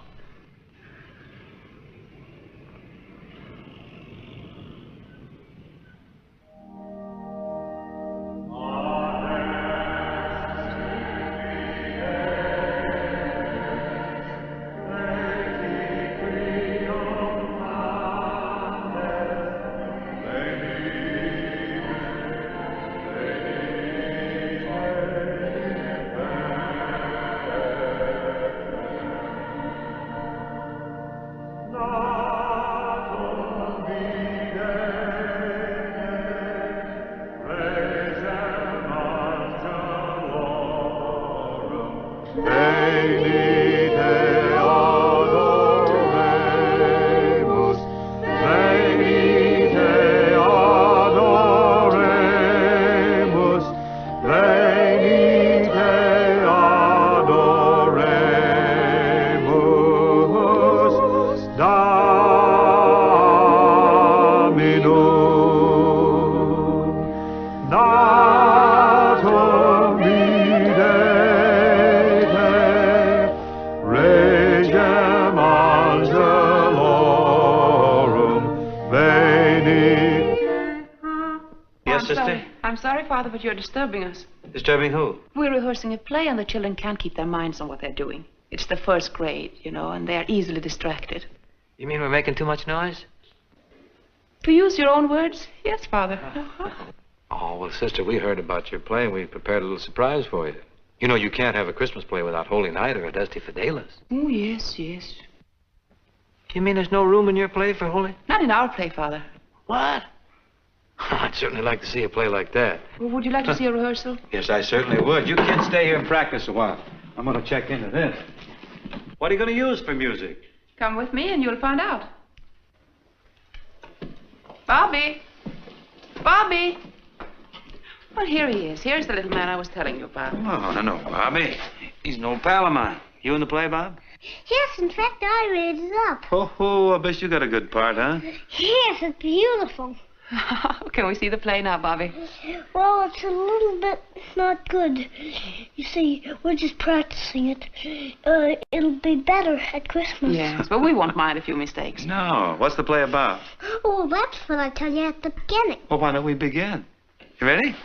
[SPEAKER 6] Father, but you're disturbing us.
[SPEAKER 2] Disturbing who?
[SPEAKER 6] We're rehearsing a play and the children can't keep their minds on what they're doing. It's the first grade, you know, and they're easily distracted.
[SPEAKER 10] You mean we're making too much noise?
[SPEAKER 6] To use your own words, yes, Father.
[SPEAKER 2] Oh, well, Sister, we heard about your play and we prepared a little surprise for you. You know, you can't have a Christmas play without Holy Night or a Dusty Fidelis.
[SPEAKER 6] Oh, yes, yes.
[SPEAKER 10] You mean there's no room in your play for Holy?
[SPEAKER 6] Not in our play, Father.
[SPEAKER 2] What? I'd certainly like to see a play like that.
[SPEAKER 6] Well, would you like to see a rehearsal?
[SPEAKER 2] Yes, I certainly would. You kids stay here and practice a while. I'm going to check into this. What are you going to use for music?
[SPEAKER 6] Come with me and you'll find out. Bobby! Bobby! Well, here he is. Here's the little man I was telling you about.
[SPEAKER 2] Oh, I know, Bobby. He's an old pal of mine. You in the play, Bob?
[SPEAKER 15] Yes, in fact, I made it up.
[SPEAKER 2] Oh, I bet you got a good part, huh?
[SPEAKER 15] Yes, it's beautiful.
[SPEAKER 6] Can we see the play now, Bobby?
[SPEAKER 15] Well, it's a little bit not good. You see, we're just practicing it. It'll be better at Christmas.
[SPEAKER 6] Yes, but we won't mind a few mistakes.
[SPEAKER 2] No. What's the play about?
[SPEAKER 15] Oh, that's what I tell you at the beginning.
[SPEAKER 2] Well, why don't we begin? You ready?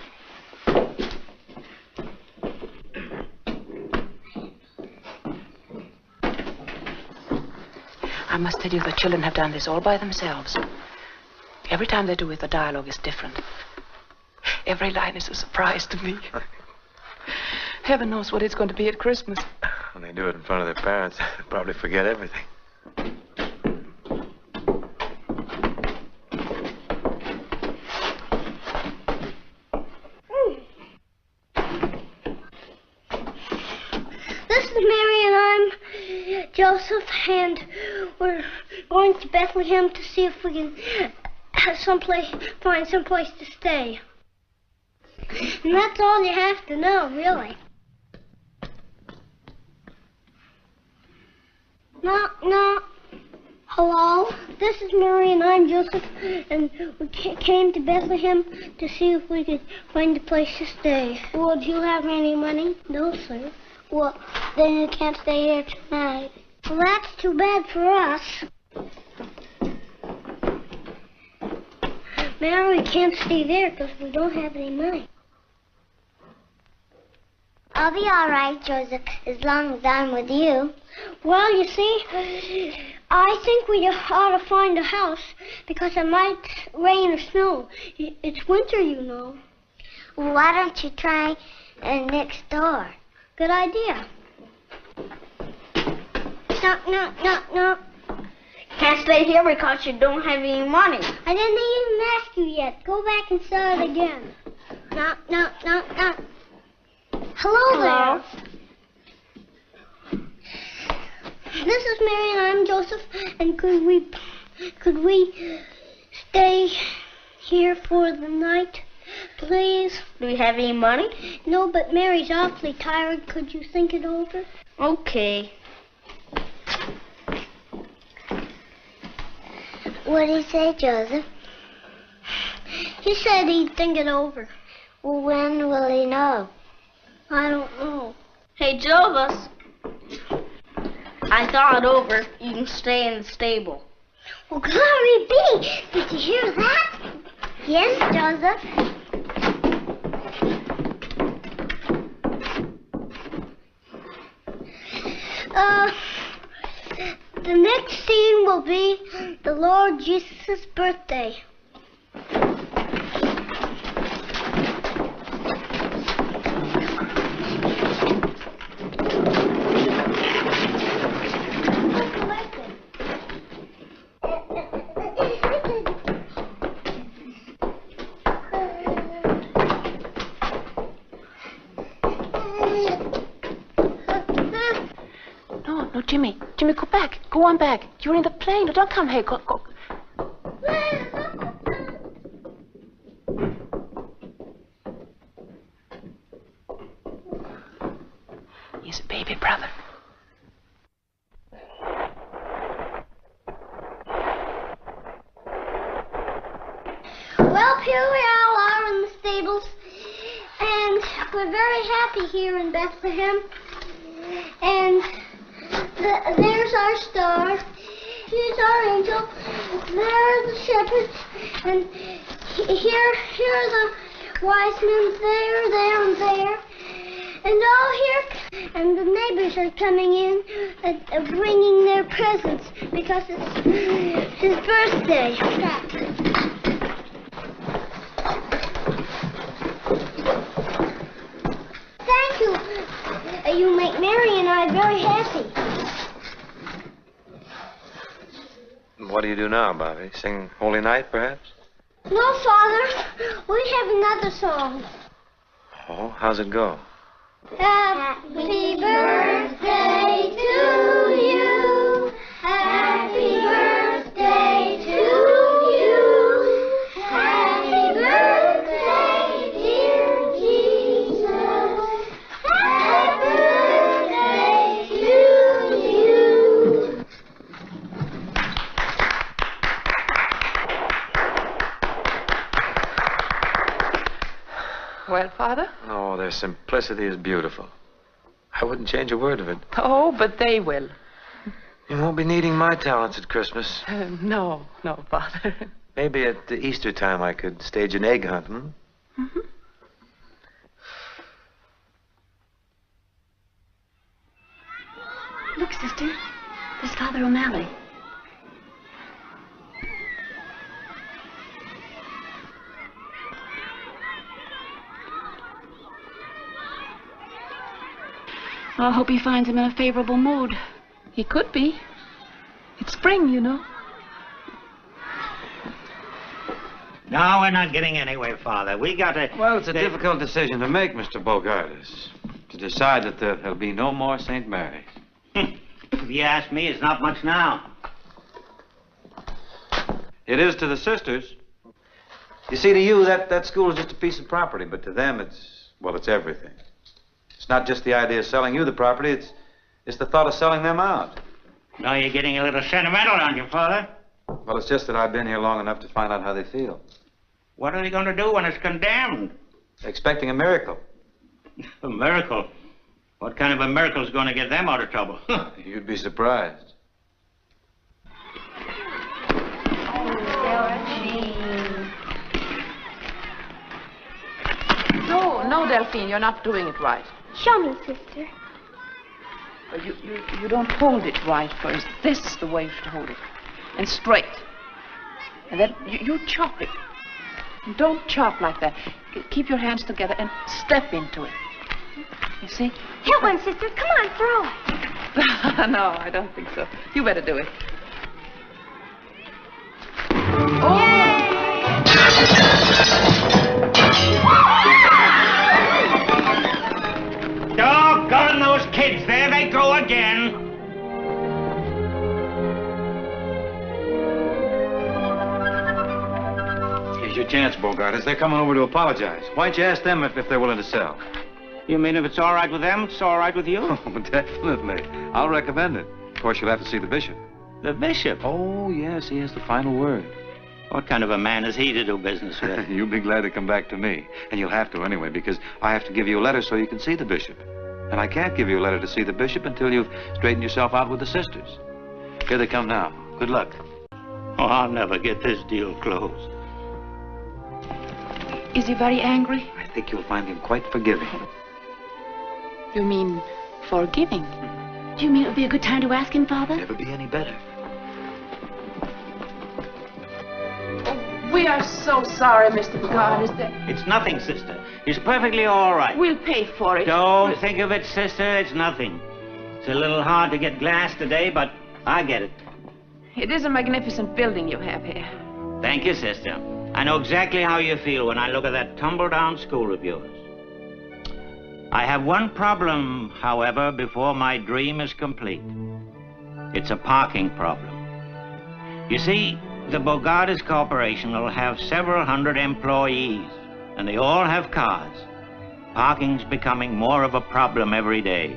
[SPEAKER 6] I must tell you, the children have done this all by themselves. Every time they do it, the dialogue is different. Every line is a surprise to me. Heaven knows what it's going to be at Christmas.
[SPEAKER 2] When they do it in front of their parents, they'll probably forget everything.
[SPEAKER 15] This is Mary and I'm Joseph, and we're going to Bethlehem to see if we can find someplace to stay. And that's all you have to know, really. Knock, knock. Hello, this is Mary and I'm Joseph, and we came to Bethlehem to see if we could find a place to stay. Well, do you have any money? No, sir. Well, then you can't stay here tonight. Well, that's too bad for us. Mary, we can't stay there because we don't have any money. I'll be all right, Joseph, as long as I'm with you. Well, you see, I think we ought to find a house because it might rain or snow. It's winter, you know. Well, why don't you try next door? Good idea. No.
[SPEAKER 7] Can't stay here because you don't have any money.
[SPEAKER 15] I didn't even ask you yet. Go back and start again. No. Hello there. This is Mary and I'm Joseph. And could we stay here for the night, please?
[SPEAKER 7] Do you have any money?
[SPEAKER 15] No, but Mary's awfully tired. Could you think it over?
[SPEAKER 7] Okay.
[SPEAKER 15] What did he say, Joseph? He said he'd think it over. Well, when will he know? I don't know.
[SPEAKER 7] Hey, Joseph. I thought it over. You can stay in the stable.
[SPEAKER 15] Well, glory be! Did you hear that? Yes, Joseph. The next scene will be the Lord Jesus' birthday.
[SPEAKER 6] No, Jimmy, go back. Go on back. You're in the plane. No, don't come here. Go. He's a baby brother.
[SPEAKER 15] Well, here we all are in the stables, and we're very happy here in Bethlehem. And there's our star. Here's our angel. There are the shepherds. And here are the wise men there, and there. And all here. And the neighbors are coming in, bringing their presents because it's his birthday. Thank you. You make Mary and I very happy.
[SPEAKER 2] What do you do now, Bobby? Sing Holy Night, perhaps?
[SPEAKER 15] No, Father. We have another song.
[SPEAKER 2] Oh, how's it go?
[SPEAKER 15] Happy birthday to you. Happy birthday to you. Happy birthday, dear Jesus. Happy birthday to you.
[SPEAKER 6] Well, Father?
[SPEAKER 2] Oh, their simplicity is beautiful. I wouldn't change a word of it.
[SPEAKER 6] Oh, but they will.
[SPEAKER 2] You won't be needing my talents at Christmas.
[SPEAKER 6] No, Father.
[SPEAKER 2] Maybe at the Easter time I could stage an egg hunt, hmm?
[SPEAKER 6] Mm-hmm.
[SPEAKER 4] Look, sister. There's Father O'Malley. I hope he finds him in a favorable mood. He could be. It's spring, you know.
[SPEAKER 8] No, we're not getting anywhere, Father. We got to...
[SPEAKER 10] Well, it's a difficult decision to make, Mr. Bogartis. To decide that there'll be no more St. Mary's.
[SPEAKER 8] If you ask me, it's not much now.
[SPEAKER 10] It is to the sisters. You see, to you, that school is just a piece of property, but to them, it's everything. It's not just the idea of selling you the property, it's the thought of selling them out.
[SPEAKER 8] Now you're getting a little sentimental, aren't you, Father?
[SPEAKER 10] Well, it's just that I've been here long enough to find out how they feel.
[SPEAKER 8] What are they going to do when it's condemned?
[SPEAKER 10] Expecting a miracle.
[SPEAKER 8] A miracle? What kind of a miracle is going to get them out of trouble?
[SPEAKER 10] You'd be surprised.
[SPEAKER 6] No, Delphine, you're not doing it right.
[SPEAKER 15] Show me, sister.
[SPEAKER 6] You don't hold it right first. This is the way to hold it. And straight. And then you chop it. And don't chop like that. Keep your hands together and step into it. You see?
[SPEAKER 15] Hit one, sister. Come on, throw it.
[SPEAKER 6] No, I don't think so. You better do it.
[SPEAKER 8] Doggone those kids. There they go again.
[SPEAKER 10] Here's your chance, Bogart. They're coming over to apologize. Why don't you ask them if they're willing to sell?
[SPEAKER 8] You mean if it's all right with them, it's all right with you?
[SPEAKER 10] Oh, definitely. I'll recommend it. Of course, you'll have to see the bishop.
[SPEAKER 8] The bishop?
[SPEAKER 10] Oh, yes, he has the final word.
[SPEAKER 8] What kind of a man is he to do business with?
[SPEAKER 10] You'll be glad to come back to me. And you'll have to anyway, because I have to give you a letter so you can see the bishop. And I can't give you a letter to see the bishop until you've straightened yourself out with the sisters. Here they come now. Good luck.
[SPEAKER 8] Oh, I'll never get this deal closed.
[SPEAKER 6] Is he very angry?
[SPEAKER 10] I think you'll find him quite forgiving.
[SPEAKER 6] You mean forgiving?
[SPEAKER 4] Do you mean it would be a good time to ask him, Father?
[SPEAKER 10] Never be any better.
[SPEAKER 6] We are so sorry, Mr. Bogart.
[SPEAKER 8] It's nothing, sister. He's perfectly all right.
[SPEAKER 6] We'll pay for it.
[SPEAKER 8] Don't think of it, sister. It's nothing. It's a little hard to get glass today, but I get it.
[SPEAKER 6] It is a magnificent building you have here.
[SPEAKER 8] Thank you, sister. I know exactly how you feel when I look at that tumble-down school of yours. I have one problem, however, before my dream is complete. It's a parking problem. You see, the Bogardus Corporation will have several hundred employees, and they all have cars. Parking's becoming more of a problem every day.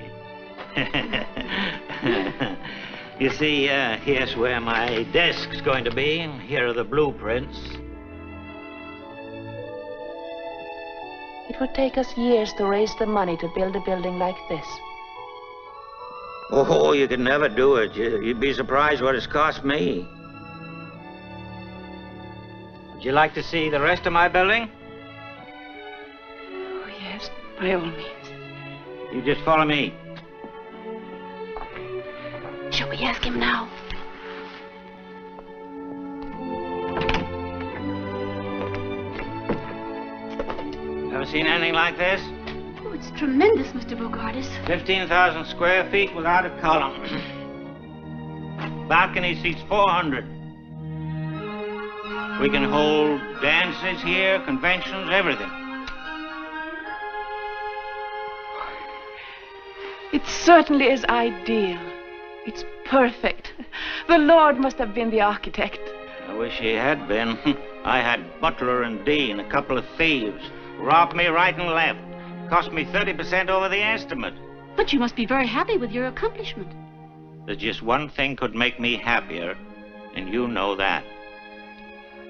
[SPEAKER 8] You see, here's where my desk's going to be. Here are the blueprints.
[SPEAKER 6] It would take us years to raise the money to build a building like this.
[SPEAKER 8] Oh, you could never do it. You'd be surprised what it's cost me. Would you like to see the rest of my building?
[SPEAKER 6] Oh, yes, by all means.
[SPEAKER 8] You just follow me.
[SPEAKER 4] Shall we ask him now?
[SPEAKER 8] Ever seen anything like this?
[SPEAKER 4] Oh, it's tremendous, Mr. Bogardus.
[SPEAKER 8] 15,000 square feet without a column. Balcony seats 400. We can hold dances here, conventions, everything.
[SPEAKER 6] It certainly is ideal. It's perfect. The Lord must have been the architect.
[SPEAKER 8] I wish he had been. I had Butler and Dean, a couple of thieves. Robbed me right and left. Cost me 30% over the estimate.
[SPEAKER 4] But you must be very happy with your accomplishment.
[SPEAKER 8] There's just one thing could make me happier, and you know that.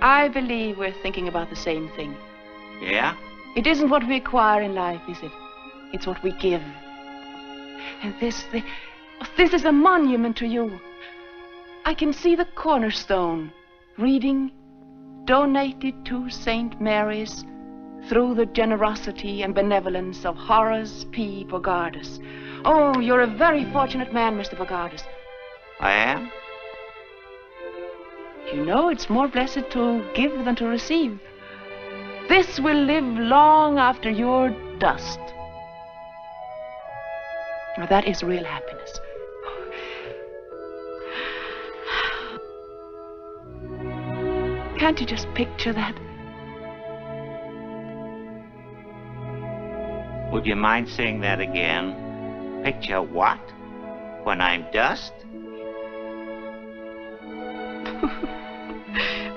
[SPEAKER 6] I believe we're thinking about the same thing.
[SPEAKER 8] Yeah?
[SPEAKER 6] It isn't what we acquire in life, is it? It's what we give. And this is a monument to you. I can see the cornerstone reading, donated to St. Mary's through the generosity and benevolence of Horace P. Bogardus. Oh, you're a very fortunate man, Mr. Bogardus.
[SPEAKER 8] I am?
[SPEAKER 6] You know, it's more blessed to give than to receive. This will live long after you're dust. Now, that is real happiness. Can't you just picture that?
[SPEAKER 8] Would you mind saying that again? Picture what? When I'm dust?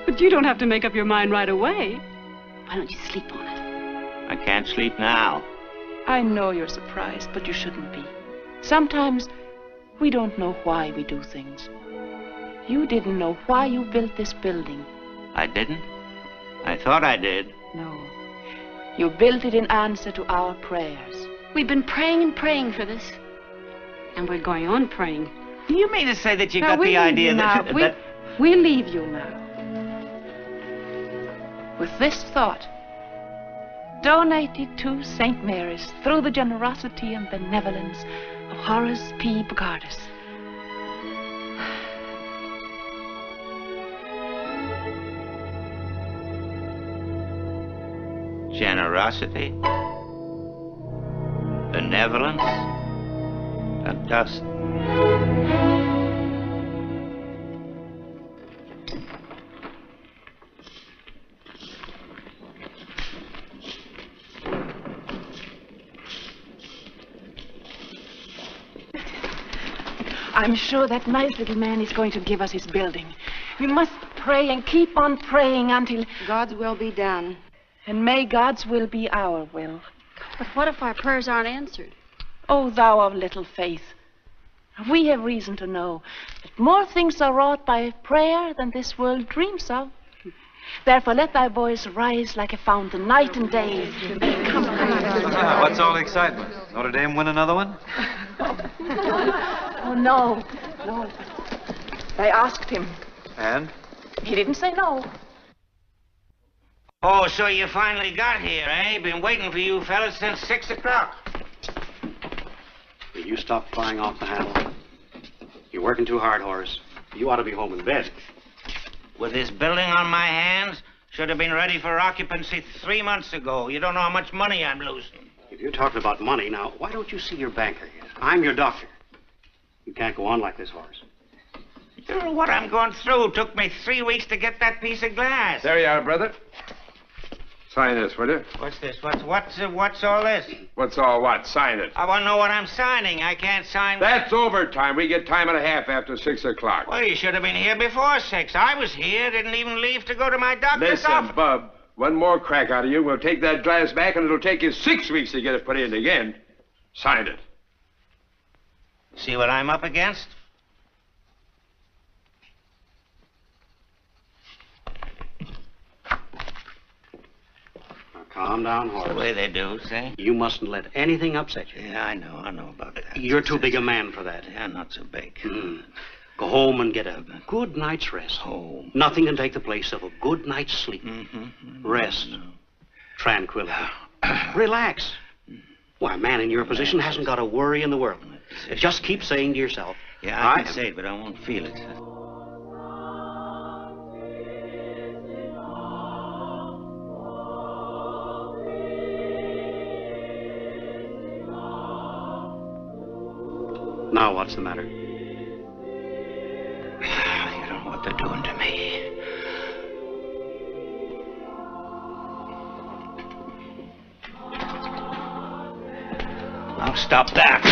[SPEAKER 4] But you don't have to make up your mind right away. Why don't you sleep on it?
[SPEAKER 8] I can't sleep now.
[SPEAKER 6] I know you're surprised, but you shouldn't be. Sometimes We don't know why we do things. You didn't know why you built this building.
[SPEAKER 8] I didn't? I thought I did.
[SPEAKER 6] No. You built it in answer to our prayers.
[SPEAKER 4] We've been praying and praying for this. And we're going on praying.
[SPEAKER 8] Do you mean to say that you
[SPEAKER 4] Now,
[SPEAKER 8] got the idea
[SPEAKER 4] that... We'll leave you now.
[SPEAKER 6] With this thought, donated to St. Mary's through the generosity and benevolence of Horace P. Bogardus.
[SPEAKER 8] Generosity, benevolence, and dust.
[SPEAKER 6] I'm sure that nice little man is going to give us his building. We must pray and keep on praying until...
[SPEAKER 5] God's will be done.
[SPEAKER 6] And may God's will be our will.
[SPEAKER 4] But what if our prayers aren't answered?
[SPEAKER 6] O thou of little faith, we have reason to know that more things are wrought by prayer than this world dreams of. Therefore let thy voice rise like a fountain night and day.
[SPEAKER 2] What's all the excitement? Notre Dame win another one?
[SPEAKER 6] Oh, no. No. I asked him.
[SPEAKER 2] And?
[SPEAKER 6] He didn't say no.
[SPEAKER 8] Oh, so you finally got here, eh? Been waiting for you fellas since 6 o'clock.
[SPEAKER 14] Will you stop flying off the handle? You're working too hard, Horace. You ought to be home in bed.
[SPEAKER 8] With this building on my hands, should have been ready for occupancy 3 months ago. You don't know how much money I'm losing.
[SPEAKER 14] If you're talking about money now, why don't you see your banker here? I'm your doctor. You can't go on like this, Horace.
[SPEAKER 8] You know what I'm going through. Took me 3 weeks to get that piece of glass.
[SPEAKER 11] There you are, brother. Sign this, will you?
[SPEAKER 8] What's this? What's all this?
[SPEAKER 11] What's all what? Sign it.
[SPEAKER 8] I want to know what I'm signing. I can't sign...
[SPEAKER 11] That's overtime. We get time and a half after 6 o'clock.
[SPEAKER 8] Well, you should have been here before 6. I was here, didn't even leave to go to my doctor's
[SPEAKER 11] Listen,
[SPEAKER 8] office.
[SPEAKER 11] Bub, one more crack out of you, we'll take that glass back, and it'll take you 6 weeks to get it put in again. Sign it.
[SPEAKER 8] See what I'm up against?
[SPEAKER 14] Calm down, Horace.
[SPEAKER 8] That's the way they do, see?
[SPEAKER 14] You mustn't let anything upset you.
[SPEAKER 8] Yeah, I know about that.
[SPEAKER 14] You're too big a man for that.
[SPEAKER 8] Yeah, not so big.
[SPEAKER 14] Go home and get a good night's rest.
[SPEAKER 8] Home.
[SPEAKER 14] Nothing can take the place of a good night's sleep. Rest. Tranquility. Relax. Why, a man in your position hasn't got a worry in the world. Just keep saying to yourself...
[SPEAKER 8] Yeah, I can say it, but I won't feel it.
[SPEAKER 14] Now, what's the matter?
[SPEAKER 8] You don't know what they're doing to me. Now stop that.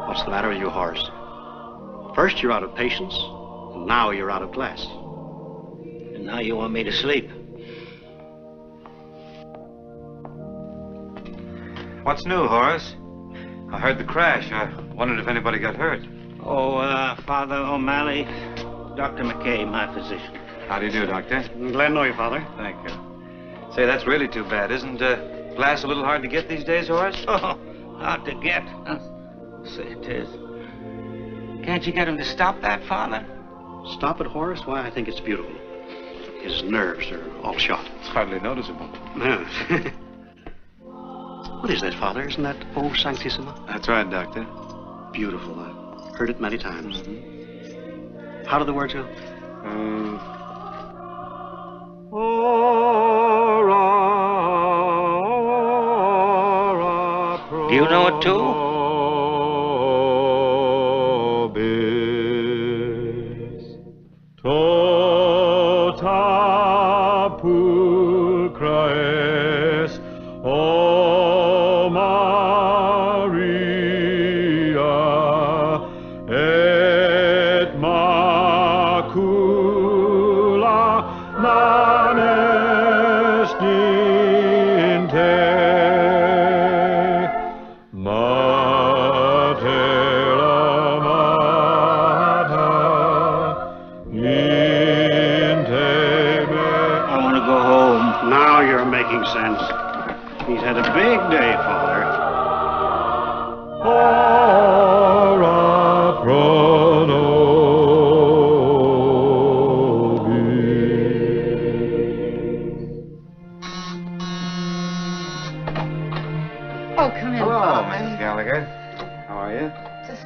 [SPEAKER 14] What's the matter with you, Horace? First you're out of patience, and now you're out of class.
[SPEAKER 8] And now you want me to sleep.
[SPEAKER 2] What's new, Horace? I heard the crash. I wondered if anybody got hurt.
[SPEAKER 8] Oh, Father O'Malley, Dr. McKay, my physician.
[SPEAKER 2] How do you do, Doctor?
[SPEAKER 14] I'm glad to know you, Father.
[SPEAKER 2] Thank you. Say, that's really too bad. Isn't glass a little hard to get these days, Horace?
[SPEAKER 8] Oh, hard to get. Say it is. Can't you get him to stop that, Father?
[SPEAKER 14] Stop it, Horace? Why, I think it's beautiful. His nerves are all shot.
[SPEAKER 2] It's hardly noticeable.
[SPEAKER 14] No. What is that, Father? Isn't that O Sanctissima?
[SPEAKER 2] That's right, Doctor.
[SPEAKER 14] Beautiful. I've heard it many times. How do the words go?
[SPEAKER 8] Do you know it too?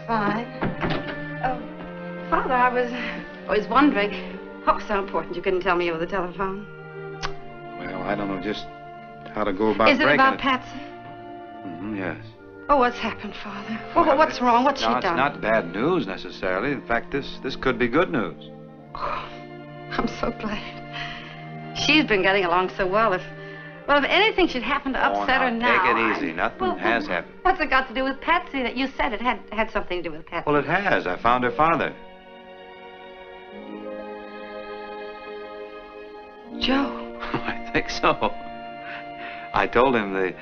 [SPEAKER 5] fine. Oh, Father, I was wondering, what was so important you couldn't tell me over the telephone?
[SPEAKER 2] Well, I don't know just how to go about
[SPEAKER 5] Is it
[SPEAKER 2] breaking
[SPEAKER 5] about Patsy?
[SPEAKER 2] Yes.
[SPEAKER 5] Oh, what's happened, Father? Well, what's wrong? What's she
[SPEAKER 2] No,
[SPEAKER 5] done?
[SPEAKER 2] it's not bad news necessarily. In fact, this could be good news.
[SPEAKER 5] Oh, I'm so glad. She's been getting along so well. If anything should happen to upset her now.
[SPEAKER 2] Take it easy. Nothing has happened.
[SPEAKER 5] What's it got to do with Patsy? That you said it had something to do with Patsy.
[SPEAKER 2] Well, it has. I found her father.
[SPEAKER 5] Joe.
[SPEAKER 2] I think so. I told him the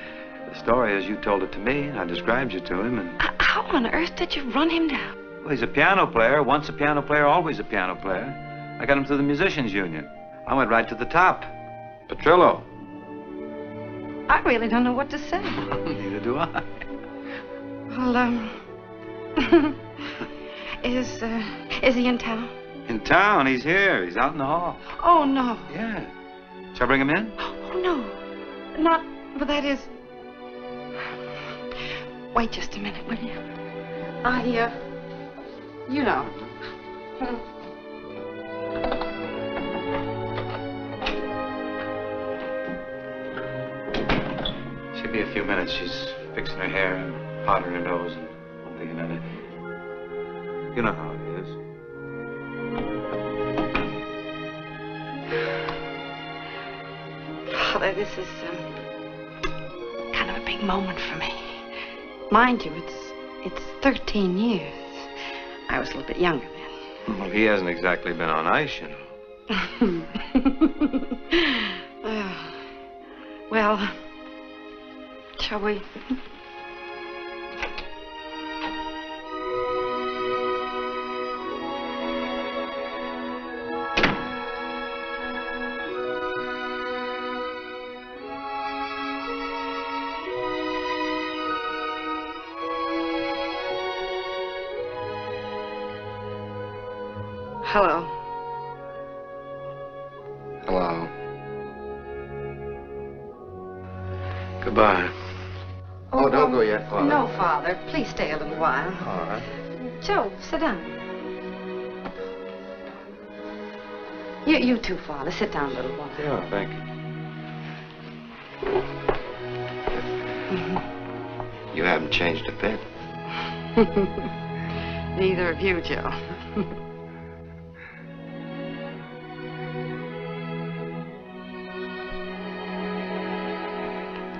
[SPEAKER 2] story as you told it to me, and I described you to him, and...
[SPEAKER 5] How on earth did you run him down?
[SPEAKER 2] Well, he's a piano player. Once a piano player, always a piano player. I got him through the Musicians Union. I went right to the top. Petrillo.
[SPEAKER 5] I really don't know what to say.
[SPEAKER 2] Neither do I.
[SPEAKER 5] Well, is he in town?
[SPEAKER 2] In town? He's here. He's out in the hall.
[SPEAKER 5] Oh, no.
[SPEAKER 2] Yeah. Shall I bring him in?
[SPEAKER 5] Oh, no. Not, but that is... Wait just a minute, will you? You know.
[SPEAKER 2] She'll be a few minutes. She's fixing her hair and powdering her nose and one thing and another. You know how it is.
[SPEAKER 5] Father, this is kind of a big moment for me. Mind you, it's 13 years. I was a little bit younger then.
[SPEAKER 2] Well, he hasn't exactly been on ice, you know.
[SPEAKER 5] Well, shall we? Hello.
[SPEAKER 2] Hello. Goodbye.
[SPEAKER 5] Oh,
[SPEAKER 2] don't go yet, Father.
[SPEAKER 5] No, Father. Please stay a little while.
[SPEAKER 2] All right.
[SPEAKER 5] Joe, sit down. You too, Father. Sit down a little while.
[SPEAKER 2] Yeah, thank you. You haven't changed a bit.
[SPEAKER 5] Neither of you, Joe.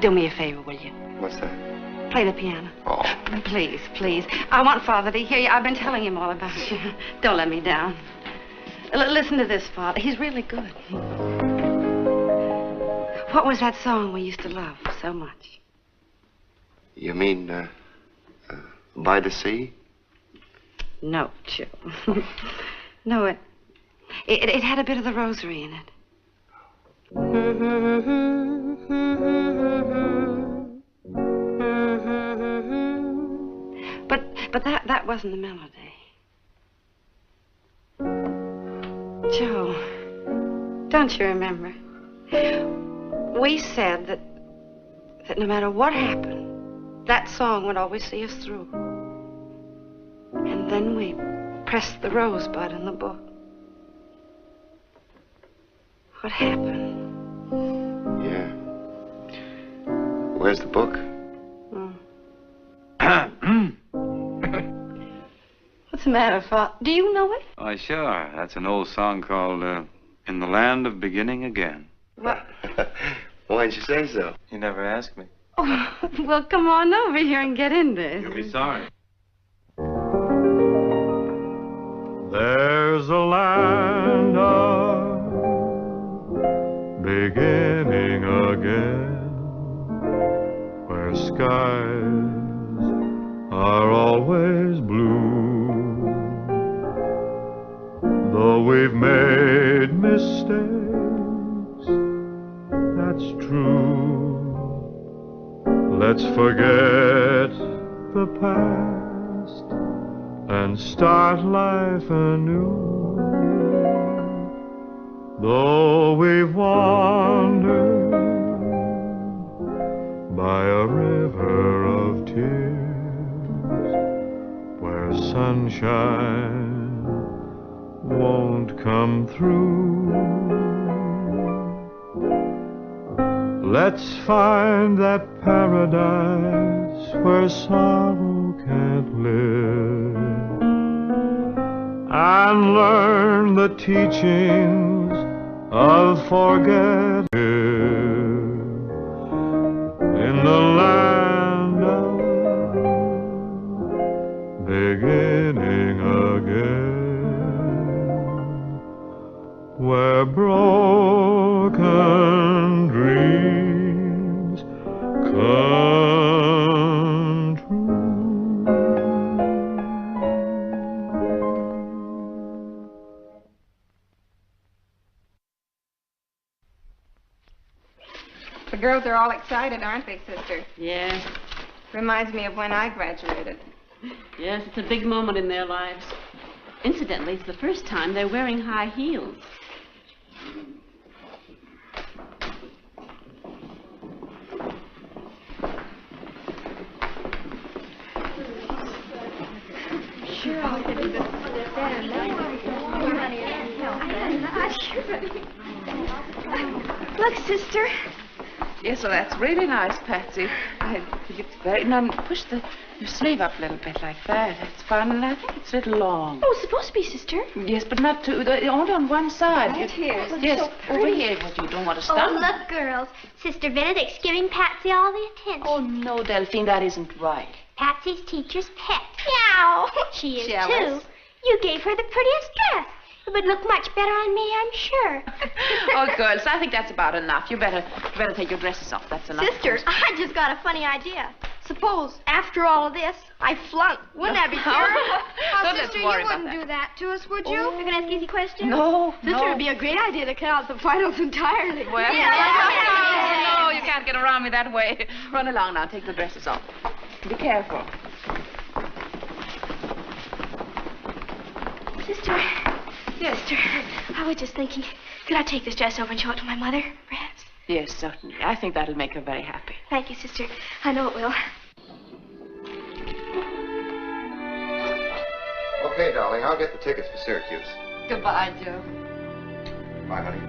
[SPEAKER 5] Do me a favor, will you?
[SPEAKER 2] What's that?
[SPEAKER 5] Play the piano.
[SPEAKER 2] Oh.
[SPEAKER 5] Please, please. I want Father to hear you. I've been telling him all about you. Don't let me down. Listen to this, Father. He's really good. What was that song we used to love so much?
[SPEAKER 2] You mean, By the Sea?
[SPEAKER 5] No, Joe. No, it had a bit of the rosary in it. But that wasn't the melody. Joe, don't you remember? We said that no matter what happened, that song would always see us through. And then we pressed the rosebud in the book. What happened?
[SPEAKER 2] Yeah. Where's the book?
[SPEAKER 5] What's the matter, Father? Do you know it?
[SPEAKER 2] Why, sure. That's an old song called In the Land of Beginning Again.
[SPEAKER 5] What?
[SPEAKER 2] Why'd you say so? You never asked me.
[SPEAKER 5] Oh, well, come on over here and get in this.
[SPEAKER 2] You'll be sorry.
[SPEAKER 12] There's a land of beginning again, where skies are always blue. Though we've made mistakes, that's true. Let's forget the past and start life anew. Though we've wandered by a river of tears, where sunshine won't come through. Let's find that paradise where sorrow can't live, and learn the teachings of forgetting in the land of beginning again, where broken dreams come true.
[SPEAKER 16] The girls are all excited, aren't they, sister?
[SPEAKER 4] Yes.
[SPEAKER 16] Reminds me of when I graduated.
[SPEAKER 4] Yes, it's a big moment in their lives. Incidentally, it's the first time they're wearing high heels.
[SPEAKER 16] Sure, I'll get it.
[SPEAKER 7] Look, sister.
[SPEAKER 6] Yes, well, that's really nice, Patsy. I think it's very... Now, push your sleeve up a little bit like that. It's fine, and I think it's a little long.
[SPEAKER 7] Oh, it's supposed to be, sister.
[SPEAKER 6] Yes, but not too... Only on one side.
[SPEAKER 16] Right here.
[SPEAKER 6] Yes,
[SPEAKER 16] So
[SPEAKER 6] over here. Well, you don't want to
[SPEAKER 15] Oh,
[SPEAKER 6] stop.
[SPEAKER 15] look, girls. Sister Benedict's giving Patsy all the attention.
[SPEAKER 6] Oh, no, Delphine, that isn't right.
[SPEAKER 15] Patsy's teacher's pet. Meow. She is,
[SPEAKER 6] Jealous.
[SPEAKER 15] too. You gave her the prettiest dress. It would look much better on me, I'm sure.
[SPEAKER 6] Oh, girls, I think that's about enough. You better take your dresses off. That's enough.
[SPEAKER 7] Sister, I just got a funny idea. Suppose, after all of this, I flunk. Wouldn't that be terrible?
[SPEAKER 6] Don't let's
[SPEAKER 7] Sister,
[SPEAKER 6] worry
[SPEAKER 7] you
[SPEAKER 6] about
[SPEAKER 7] wouldn't
[SPEAKER 6] that.
[SPEAKER 7] do that to us, would you?
[SPEAKER 15] You're going to ask easy questions?
[SPEAKER 6] No,
[SPEAKER 7] Sister,
[SPEAKER 6] no.
[SPEAKER 7] it'd be a great idea to cut out the finals entirely.
[SPEAKER 6] Well, no, you can't get around me that way. Run along now. Take the dresses off. Be careful.
[SPEAKER 7] Sister.
[SPEAKER 6] Yes.
[SPEAKER 7] Sister, I was just thinking, could I take this dress over and show it to my mother, perhaps?
[SPEAKER 6] Yes, certainly. I think that'll make her very happy.
[SPEAKER 7] Thank you, sister. I know it will.
[SPEAKER 17] Okay, darling, I'll get the tickets for Syracuse.
[SPEAKER 16] Goodbye, Joe.
[SPEAKER 17] Bye, honey.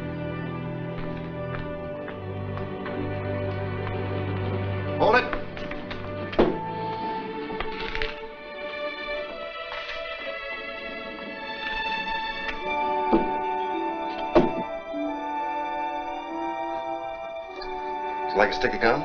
[SPEAKER 17] Hold it. Would you like a stick of gum?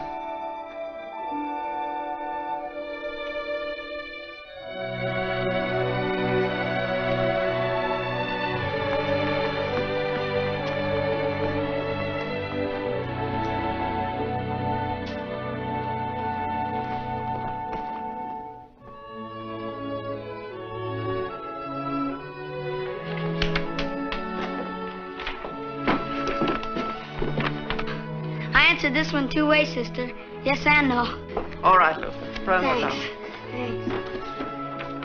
[SPEAKER 13] I answered this one two ways, sister. Yes and no.
[SPEAKER 6] All right, Luther. Run
[SPEAKER 13] Thanks.
[SPEAKER 6] along.
[SPEAKER 13] Thanks.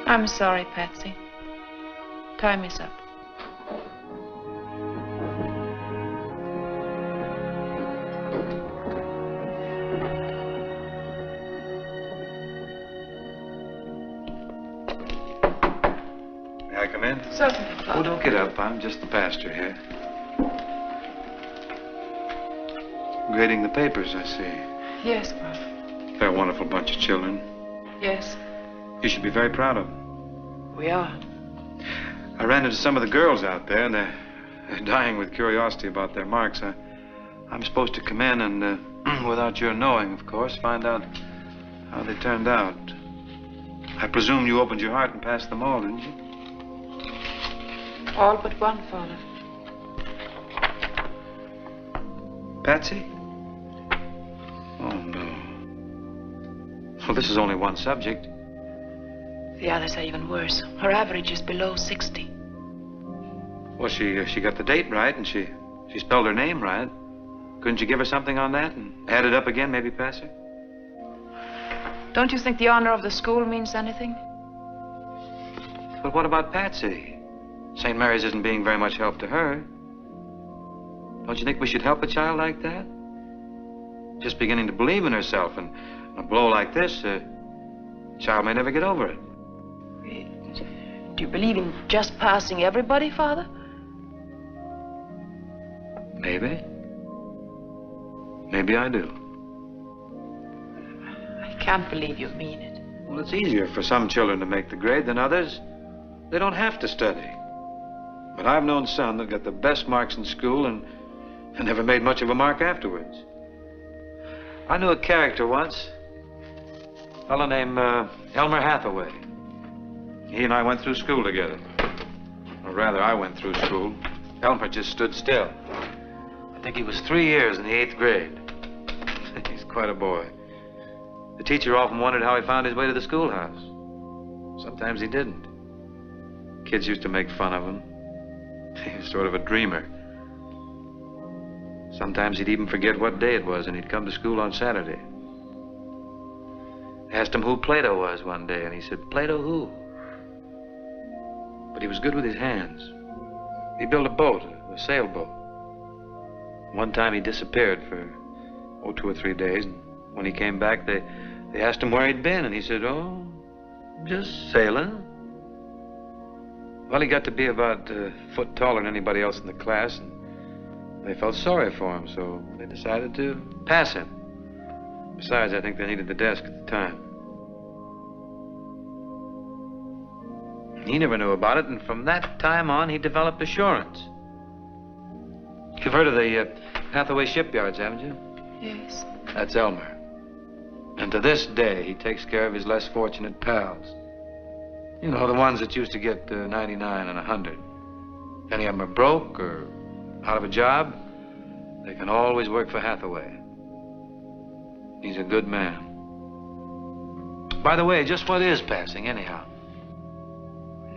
[SPEAKER 6] I'm sorry, Patsy. Time is up.
[SPEAKER 2] May I come in?
[SPEAKER 6] Certainly,
[SPEAKER 2] Oh,
[SPEAKER 6] Father.
[SPEAKER 2] don't get up. I'm just the pastor here. Grading the papers, I see.
[SPEAKER 6] Yes, Father.
[SPEAKER 2] They're a wonderful bunch of children.
[SPEAKER 6] Yes,
[SPEAKER 2] You should be very proud of them.
[SPEAKER 6] we are.
[SPEAKER 2] I ran into some of the girls out there, and they're dying with curiosity about their marks. I'm supposed to come in and, without your knowing, of course, find out how they turned out. I presume you opened your heart and passed them all, didn't you?
[SPEAKER 6] All but one, Father.
[SPEAKER 2] Patsy? Oh, no. Well, this is only one subject.
[SPEAKER 6] The others are even worse. Her average is below 60.
[SPEAKER 2] Well, she got the date right, and she spelled her name right. Couldn't you give her something on that and add it up again, maybe pass her?
[SPEAKER 6] Don't you think the honor of the school means anything?
[SPEAKER 2] But what about Patsy? St. Mary's isn't being very much help to her. Don't you think we should help a child like that? Just beginning to believe in herself, and a blow like this, a child may never get over it.
[SPEAKER 6] Do you believe in just passing everybody, Father?
[SPEAKER 2] Maybe. Maybe I do.
[SPEAKER 6] I can't believe you mean it.
[SPEAKER 2] Well, it's easier for some children to make the grade than others. They don't have to study. But I've known some that got the best marks in school and never made much of a mark afterwards. I knew a character once, a fellow named Elmer Hathaway. He and I went through school together. Or rather, I went through school. Elmer just stood still. I think he was 3 years in the 8th grade. He's quite a boy. The teacher often wondered how he found his way to the schoolhouse. Sometimes he didn't. Kids used to make fun of him. He was sort of a dreamer. Sometimes he'd even forget what day it was, and he'd come to school on Saturday. I asked him who Plato was one day, and he said, Plato who? But he was good with his hands. He built a boat, a sailboat. One time he disappeared for, 2 or 3 days, and when he came back, they asked him where he'd been, and he said, oh, just sailing. Well, he got to be about a foot taller than anybody else in the class, and they felt sorry for him, so they decided to pass him. Besides, I think they needed the desk at the time. He never knew about it, and from that time on, he developed assurance. You've heard of the Hathaway shipyards, haven't you?
[SPEAKER 6] Yes.
[SPEAKER 2] That's Elmer. And to this day, he takes care of his less fortunate pals. You know, the ones that used to get 99 and 100. If any of them are broke or out of a job, they can always work for Hathaway. He's a good man. By the way, just what is passing, anyhow?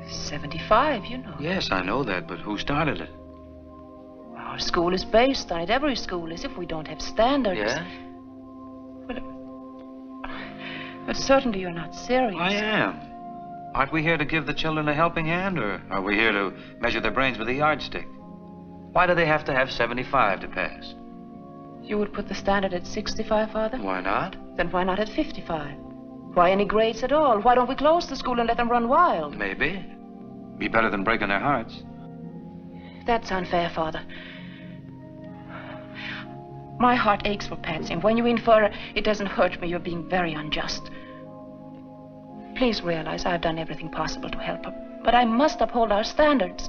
[SPEAKER 6] 75, you know.
[SPEAKER 2] Yes, I know that, but who started it?
[SPEAKER 6] Our school is based on it. Every school is if we don't have standards.
[SPEAKER 2] Yeah?
[SPEAKER 6] But certainly you're not serious.
[SPEAKER 2] I am. Aren't we here to give the children a helping hand, or are we here to measure their brains with a yardstick? Why do they have to have 75 to pass?
[SPEAKER 6] You would put the standard at 65, Father?
[SPEAKER 2] Why not?
[SPEAKER 6] Then why not at 55? Why any grades at all? Why don't we close the school and let them run wild?
[SPEAKER 2] Maybe. Be better than breaking their hearts.
[SPEAKER 6] That's unfair, Father. My heart aches for Patsy, and when you infer it doesn't hurt me, you're being very unjust. Please realize I've done everything possible to help her, but I must uphold our standards.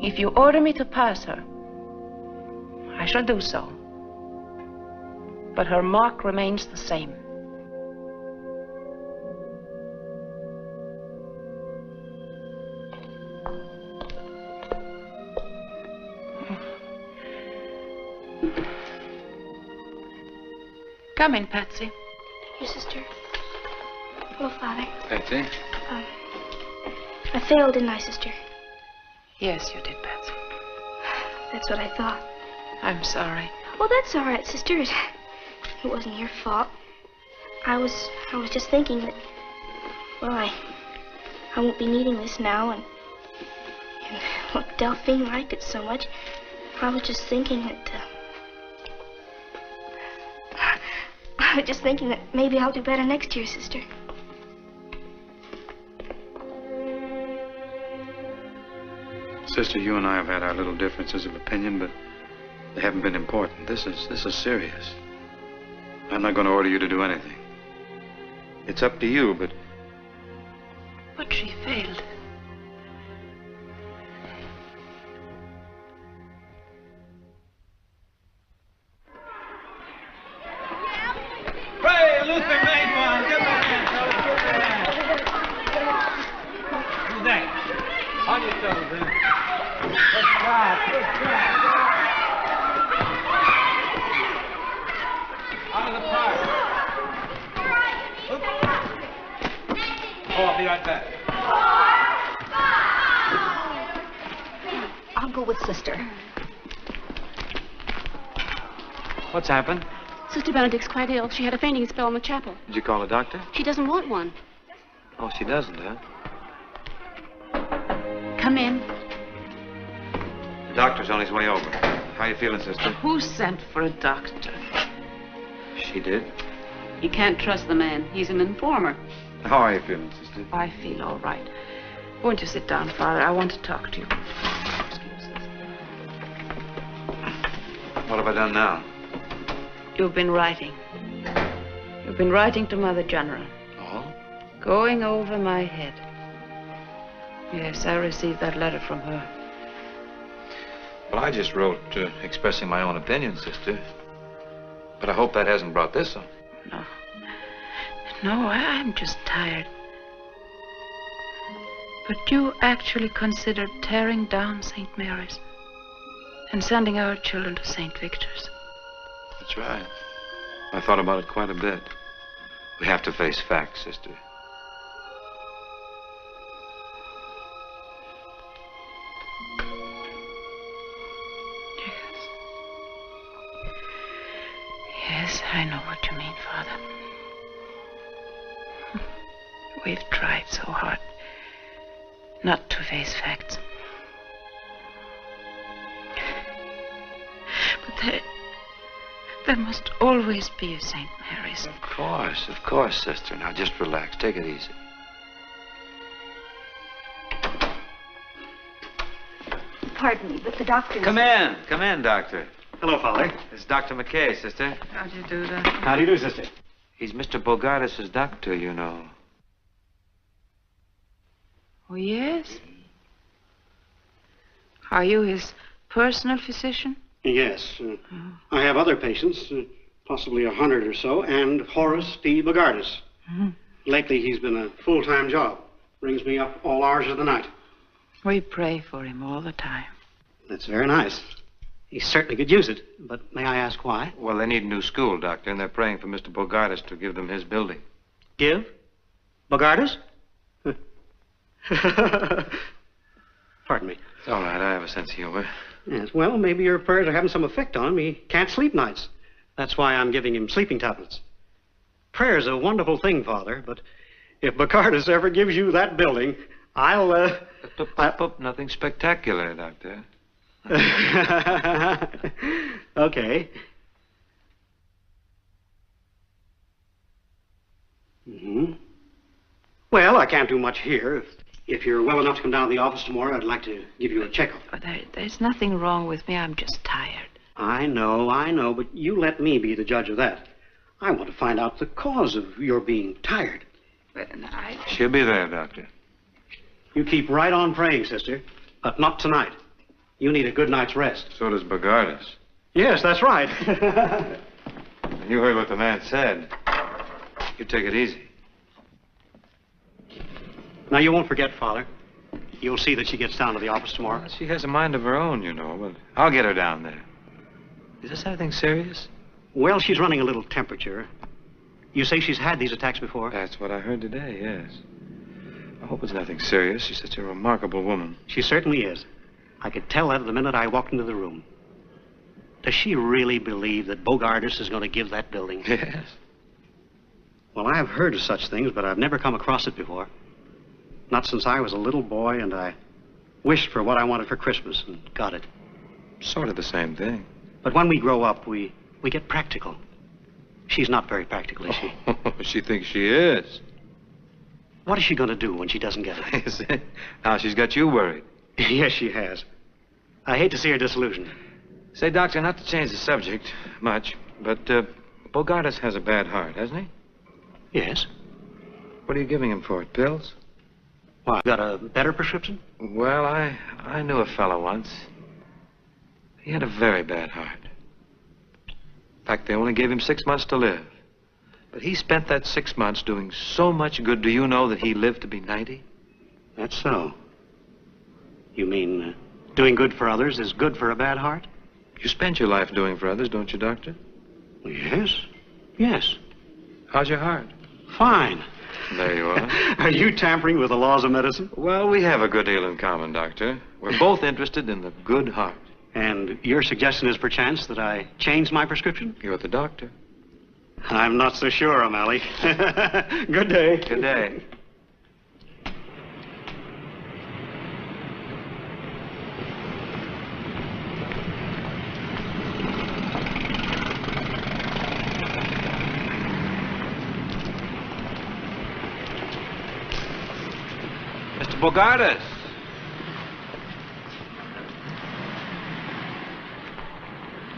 [SPEAKER 6] If you order me to pass her, I shall do so. But her mark remains the same. Come in, Patsy.
[SPEAKER 9] Your sister. Hello, Father.
[SPEAKER 2] Patsy?
[SPEAKER 9] I failed, didn't I, sister?
[SPEAKER 6] Yes, you did, Patsy.
[SPEAKER 9] That's what I thought.
[SPEAKER 6] I'm sorry.
[SPEAKER 9] Well, that's all right, sister. It wasn't your fault. I was just thinking that, well, I won't be needing this now, and look, Delphine liked it so much. I was just thinking that maybe I'll do better next year, sister.
[SPEAKER 2] Sister, you and I have had our little differences of opinion, but they haven't been important. This is serious. I'm not going to order you to do anything. It's up to you, but...
[SPEAKER 6] But she failed.
[SPEAKER 2] over. Good job. Good job. Out of the park. Oh, I'll be right back.
[SPEAKER 3] I'll go with Sister.
[SPEAKER 2] What's happened?
[SPEAKER 4] Sister Benedict's quite ill. She had a fainting spell in the chapel.
[SPEAKER 2] Did you call a doctor?
[SPEAKER 4] She doesn't want one.
[SPEAKER 2] Oh, she doesn't, huh?
[SPEAKER 4] Come in.
[SPEAKER 2] The doctor's on his way over. How you feeling, sister?
[SPEAKER 6] Who sent for a doctor?
[SPEAKER 2] She did.
[SPEAKER 4] You can't trust the man. He's an informer.
[SPEAKER 2] How are you feeling, sister?
[SPEAKER 6] I feel all right. Won't you sit down, Father? I want to talk to you.
[SPEAKER 2] What have I done now?
[SPEAKER 6] You've been writing. You've been writing to Mother General.
[SPEAKER 2] Oh?
[SPEAKER 6] Going over my head. Yes, I received that letter from her.
[SPEAKER 2] Well, I just wrote expressing my own opinion, sister. But I hope that hasn't brought this up.
[SPEAKER 6] No. No, I'm just tired. But you actually considered tearing down St. Mary's and sending our children to St. Victor's.
[SPEAKER 2] That's right. I thought about it quite a bit. We have to face facts, sister.
[SPEAKER 6] Yes, I know what you mean, Father. We've tried so hard not to face facts. But there must always be a St. Mary's.
[SPEAKER 2] Of course, sister. Now just relax. Take it easy.
[SPEAKER 3] Pardon me, but the doctor...
[SPEAKER 2] Come in, Doctor.
[SPEAKER 14] Hello, Father.
[SPEAKER 2] It's Dr. McKay, sister.
[SPEAKER 6] How do you do that?
[SPEAKER 14] How do you do, sister?
[SPEAKER 2] He's Mr. Bogardus' doctor, you know.
[SPEAKER 6] Oh, yes? Are you his personal physician?
[SPEAKER 14] Yes. I have other patients, possibly 100 or so, and Horace D. Bogardus.
[SPEAKER 6] Mm-hmm.
[SPEAKER 14] Lately, he's been a full-time job. Brings me up all hours of the night.
[SPEAKER 6] We pray for him all the time.
[SPEAKER 14] That's very nice. He certainly could use it, but may I ask why?
[SPEAKER 2] Well, they need a new school, Doctor, and they're praying for Mr. Bogardus to give them his building.
[SPEAKER 14] Give? Bogardus? Pardon me.
[SPEAKER 2] It's all right. I have a sense of humor.
[SPEAKER 14] Yes, well, maybe your prayers are having some effect on him. He can't sleep nights. That's why I'm giving him sleeping tablets. Prayer's a wonderful thing, Father, but if Bogardus ever gives you that building, I'll,
[SPEAKER 2] Nothing spectacular, Doctor.
[SPEAKER 14] Okay. Mm-hmm. Well, I can't do much here. If you're well enough to come down to the office tomorrow, I'd like to give you a checkup.
[SPEAKER 6] There's nothing wrong with me. I'm just tired.
[SPEAKER 14] I know, but you let me be the judge of that. I want to find out the cause of your being tired.
[SPEAKER 2] She'll be there, Doctor.
[SPEAKER 14] You keep right on praying, sister, but not tonight. You need a good night's rest.
[SPEAKER 2] So does Bogardus.
[SPEAKER 14] Yes, that's right.
[SPEAKER 2] You heard what the man said. You take it easy.
[SPEAKER 14] Now, you won't forget, Father. You'll see that she gets down to the office tomorrow.
[SPEAKER 2] She has a mind of her own, you know, but I'll get her down there. Is this anything serious?
[SPEAKER 14] Well, she's running a little temperature. You say she's had these attacks before?
[SPEAKER 2] That's what I heard today, yes. I hope it's nothing serious. She's such a remarkable woman.
[SPEAKER 14] She certainly is. I could tell that the minute I walked into the room. Does she really believe that Bogardus is going to give that building?
[SPEAKER 2] Yes.
[SPEAKER 14] Well, I have heard of such things, but I've never come across it before. Not since I was a little boy, and I wished for what I wanted for Christmas and got it.
[SPEAKER 2] Sort of the same thing.
[SPEAKER 14] But when we grow up, we get practical. She's not very practical, is she?
[SPEAKER 2] She thinks she is.
[SPEAKER 14] What is she going to do when she doesn't get it?
[SPEAKER 2] Is it? Now she's got you worried.
[SPEAKER 14] Yes, she has. I hate to see her disillusioned.
[SPEAKER 2] Say, Doctor, not to change the subject much, but Bogardus has a bad heart, hasn't he?
[SPEAKER 14] Yes.
[SPEAKER 2] What are you giving him for it? Pills?
[SPEAKER 14] What, got a better prescription?
[SPEAKER 2] Well, I knew a fellow once. He had a very bad heart. In fact, they only gave him 6 months to live. But he spent that 6 months doing so much good. Do you know that he lived to be 90?
[SPEAKER 14] That's so. You mean doing good for others is good for a bad heart?
[SPEAKER 2] You spent your life doing for others, don't you, Doctor?
[SPEAKER 14] Yes. Yes.
[SPEAKER 2] How's your heart?
[SPEAKER 14] Fine.
[SPEAKER 2] There you are.
[SPEAKER 14] Are you tampering with the laws of medicine?
[SPEAKER 2] Well, we have a good deal in common, Doctor. We're both interested in the good heart.
[SPEAKER 14] And your suggestion is perchance that I change my prescription?
[SPEAKER 2] You're the doctor.
[SPEAKER 14] I'm not so sure, O'Malley. Good day.
[SPEAKER 2] Good day. Mr. Bogartis.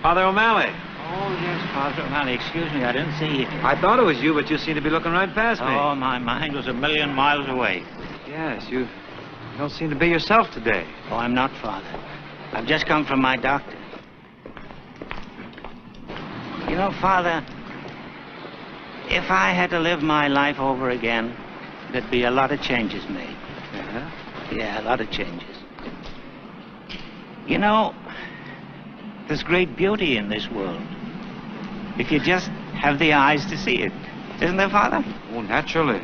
[SPEAKER 2] Father O'Malley.
[SPEAKER 8] Oh, yes, Father O'Malley. Excuse me, I didn't see you.
[SPEAKER 2] I thought it was you, but you seem to be looking right past me.
[SPEAKER 8] Oh, my mind was a million miles away.
[SPEAKER 2] Yes, you don't seem to be yourself today.
[SPEAKER 8] Oh, I'm not, Father. I've just come from my doctor. You know, Father, if I had to live my life over again, there'd be a lot of changes made.
[SPEAKER 2] Yeah?
[SPEAKER 8] Yeah, a lot of changes. You know, there's great beauty in this world. If you just have the eyes to see it. Isn't there, Father?
[SPEAKER 2] Oh, naturally.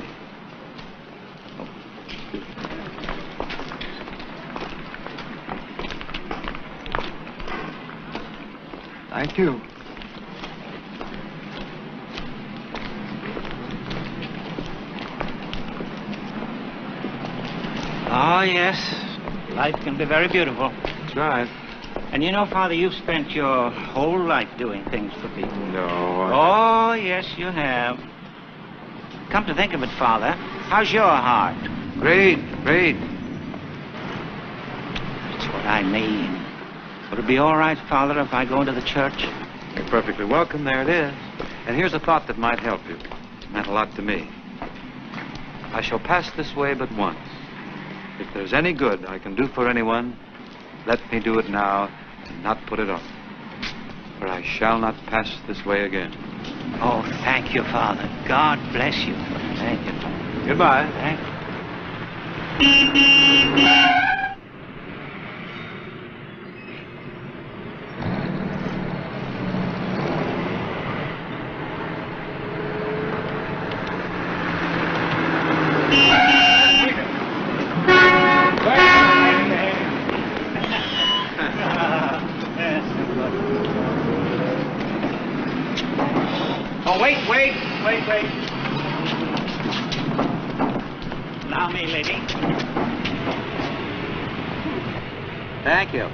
[SPEAKER 2] Thank you.
[SPEAKER 8] Oh, yes. Life can be very beautiful.
[SPEAKER 2] That's right.
[SPEAKER 8] And you know, Father, you've spent your whole life doing things for people.
[SPEAKER 2] No.
[SPEAKER 8] Oh, yes, you have. Come to think of it, Father, how's your heart?
[SPEAKER 2] Great, great.
[SPEAKER 8] That's what I mean. Would it be all right, Father, if I go into the church?
[SPEAKER 2] You're perfectly welcome. There it is. And here's a thought that might help you. It meant a lot to me. I shall pass this way but once. If there's any good I can do for anyone, let me do it now and not put it off. For I shall not pass this way again.
[SPEAKER 8] Oh, thank you, Father. God bless you. Thank you.
[SPEAKER 2] Goodbye.
[SPEAKER 8] Thank you. Oh, wait. Allow me, lady. Thank you.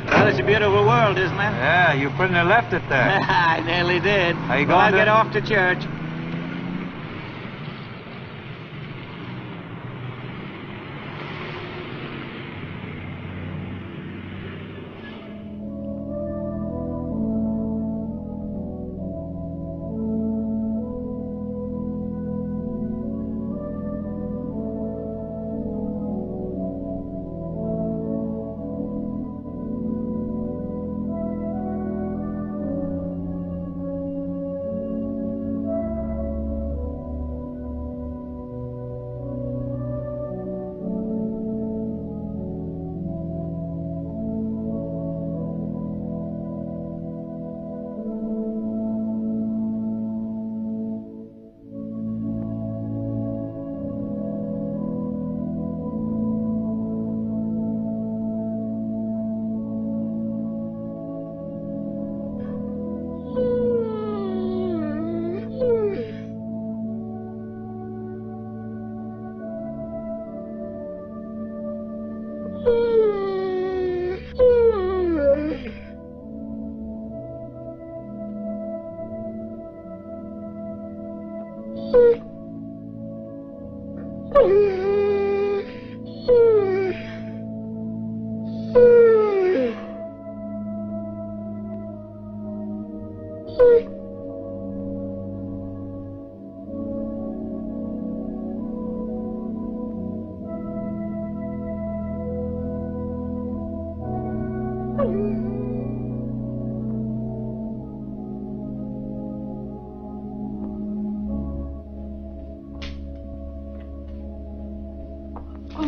[SPEAKER 8] Well, it's a beautiful world, isn't it?
[SPEAKER 2] Yeah, you pretty near left it there.
[SPEAKER 8] I nearly did.
[SPEAKER 2] How you
[SPEAKER 8] Well, I'll
[SPEAKER 2] going
[SPEAKER 8] get off to church.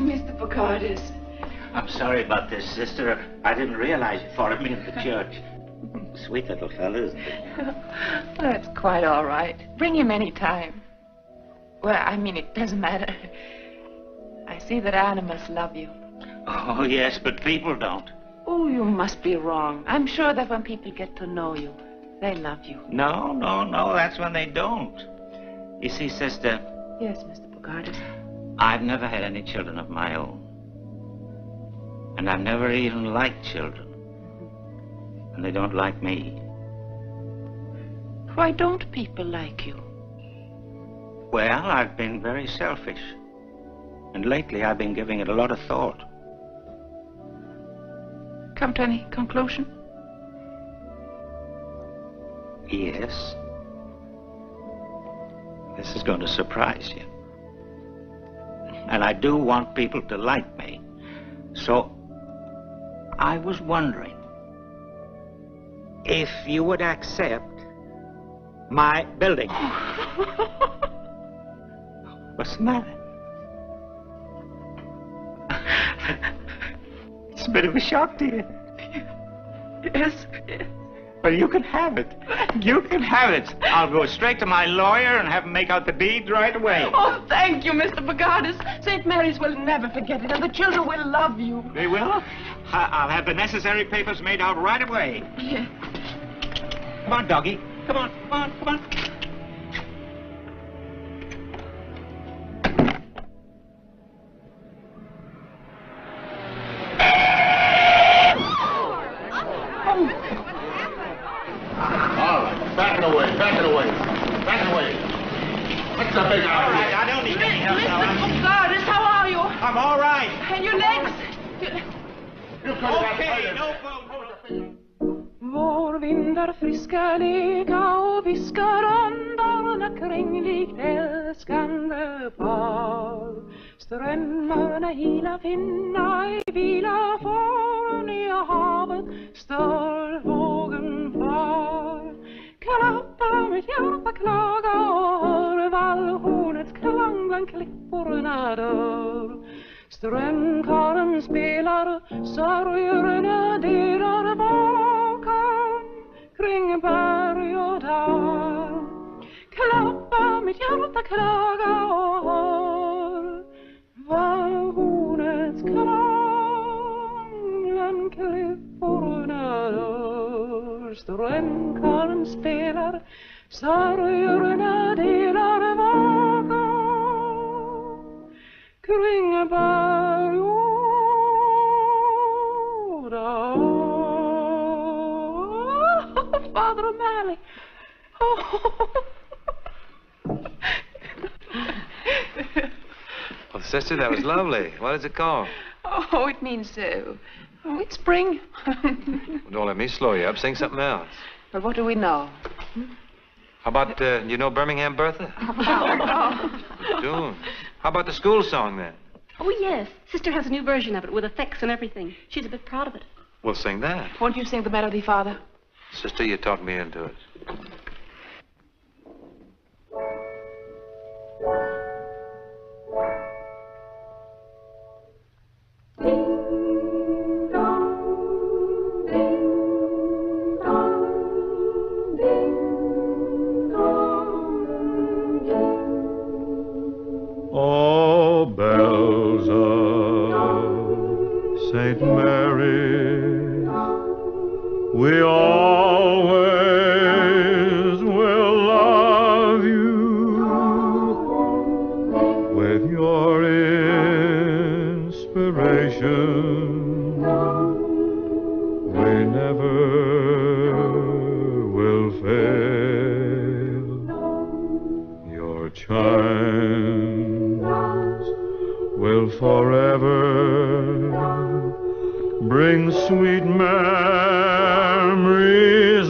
[SPEAKER 6] Mr. Bogardus.
[SPEAKER 8] I'm sorry about this, sister. I didn't realize you followed me into church. Sweet little fellow, isn't he?
[SPEAKER 6] That's quite all right. Bring him any time. Well, I mean, it doesn't matter. I see that animals love you.
[SPEAKER 8] Oh, yes, but people don't.
[SPEAKER 6] Oh, you must be wrong. I'm sure that when people get to know you, they love you.
[SPEAKER 8] No, that's when they don't. You see, sister...
[SPEAKER 6] Yes, Mr. Bogardus.
[SPEAKER 8] I've never had any children of my own. And I've never even liked children. And they don't like me.
[SPEAKER 6] Why don't people like you?
[SPEAKER 8] Well, I've been very selfish. And lately I've been giving it a lot of thought.
[SPEAKER 6] Come to any conclusion?
[SPEAKER 8] Yes. This is going to surprise you. And I do want people to like me. So, I was wondering if you would accept my building. What's the matter? It's a bit of a shock to you.
[SPEAKER 6] Yes.
[SPEAKER 8] Well, you can have it. You can have it. I'll go straight to my lawyer and have him make out the deed right away.
[SPEAKER 6] Oh, thank you, Mr. Bogardus. St. Mary's will never forget it, and the children will love you.
[SPEAKER 8] They will? I'll have the necessary papers made out right away.
[SPEAKER 6] Yeah.
[SPEAKER 8] Come on, doggy. Come on.
[SPEAKER 17] Back it away. What's the big idea?
[SPEAKER 8] All right, I don't need any help now.
[SPEAKER 6] Mr. Bogardus, how are you?
[SPEAKER 8] I'm all right.
[SPEAKER 6] And your legs?
[SPEAKER 8] Okay, no problem.
[SPEAKER 4] Vår vindar friska leka och viskar andarna kring likt älskande par. Strömmarna hila finna i vila från i havet stör vågen far. Klappa mitt hjärta klaga och hör vallhornets klang bland klipporna dör. Strömkaren spelar, sörjorna dirrar bakom kring berg och dal. Klappa mitt hjärta klaga och hör vallhornets klang bland klipporna dör. Strömkaren spelar, sörjorna dirrar bakom kring berg och dal. Father O'Malley.
[SPEAKER 2] Well, sister, that was lovely. What does it call?
[SPEAKER 6] Oh, it means, it's spring.
[SPEAKER 2] Don't let me slow you up. Sing something else.
[SPEAKER 6] But what do we know?
[SPEAKER 2] How about, you know Birmingham Bertha?
[SPEAKER 6] Oh.
[SPEAKER 2] Tune. How about the school song, then?
[SPEAKER 18] Oh, yes. Sister has a new version of it with effects and everything. She's a bit proud of it.
[SPEAKER 2] We'll sing that.
[SPEAKER 6] Won't you sing the melody, Father?
[SPEAKER 2] Sister, you talked me into it.
[SPEAKER 12] Oh, bells of St. Mary, we always will love you with your inspiration. We never will fail. Your chimes will forever bring sweet memories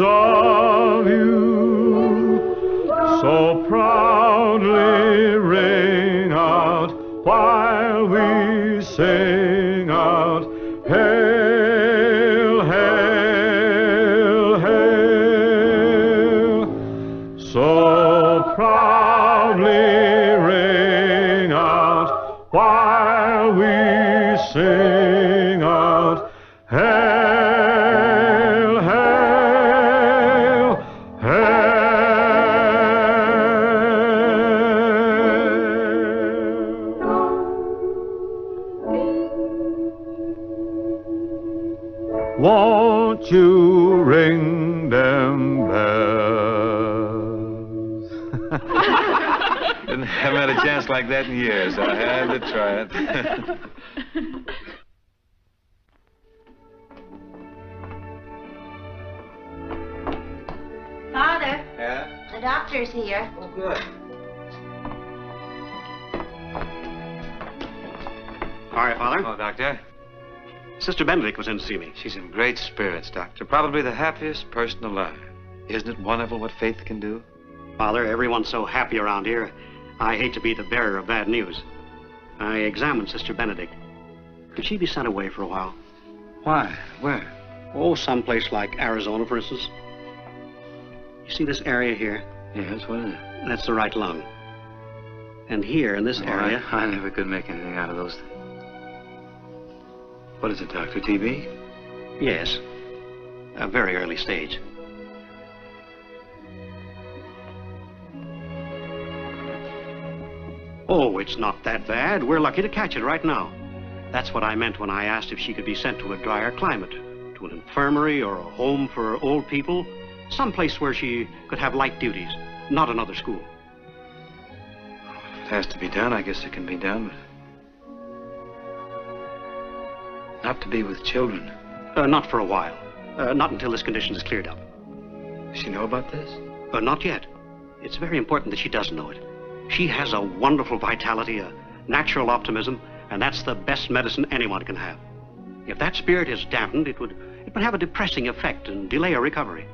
[SPEAKER 12] of you. So proudly ring out while we sing out, hail, hail, hail. So proudly ring out while we sing out, Hail, hail, hail. Won't you ring them bells?
[SPEAKER 2] Haven't had a chance like that in years. I had to try it.
[SPEAKER 1] Father,
[SPEAKER 2] Yeah?
[SPEAKER 1] the doctor's here.
[SPEAKER 2] Oh, good.
[SPEAKER 14] All right, Father.
[SPEAKER 2] Oh, Doctor.
[SPEAKER 14] Sister Benedict was in to see me.
[SPEAKER 2] She's in great spirits, Doctor. Probably the happiest person alive. Isn't it wonderful what faith can do?
[SPEAKER 14] Father, everyone's so happy around here. I hate to be the bearer of bad news. I examined Sister Benedict. Could she be sent away for a while?
[SPEAKER 2] Why? Where?
[SPEAKER 14] Oh, someplace like Arizona, for instance. You see this area here?
[SPEAKER 2] Yes, what is it?
[SPEAKER 14] That's the right lung. And here in this area...
[SPEAKER 2] I never could make anything out of those things. What is it, Doctor? TB?
[SPEAKER 14] Yes. A very early stage. Oh, it's not that bad. We're lucky to catch it right now. That's what I meant when I asked if she could be sent to a drier climate, to an infirmary or a home for old people, someplace where she could have light duties, not another school.
[SPEAKER 2] If it has to be done, I guess it can be done, but... not to be with children.
[SPEAKER 14] Not for a while. Not until this condition is cleared up.
[SPEAKER 2] Does she know about this?
[SPEAKER 14] Not yet. It's very important that she does know it. She has a wonderful vitality, a natural optimism, and that's the best medicine anyone can have. If that spirit is dampened, it would have a depressing effect and delay her recovery.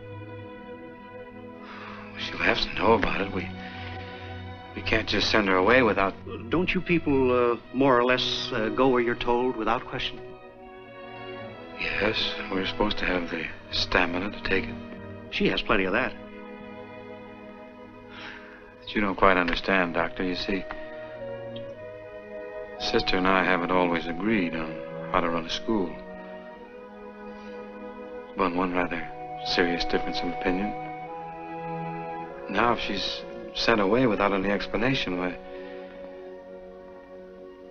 [SPEAKER 2] She'll have to know about it. We can't just send her away without...
[SPEAKER 14] Don't you people more or less go where you're told without question?
[SPEAKER 2] Yes, we're supposed to have the stamina to take it.
[SPEAKER 14] She has plenty of that.
[SPEAKER 2] But you don't quite understand, Doctor. You see, Sister and I haven't always agreed on how to run a school. But one rather serious difference of opinion. Now, if she's sent away without any explanation, why,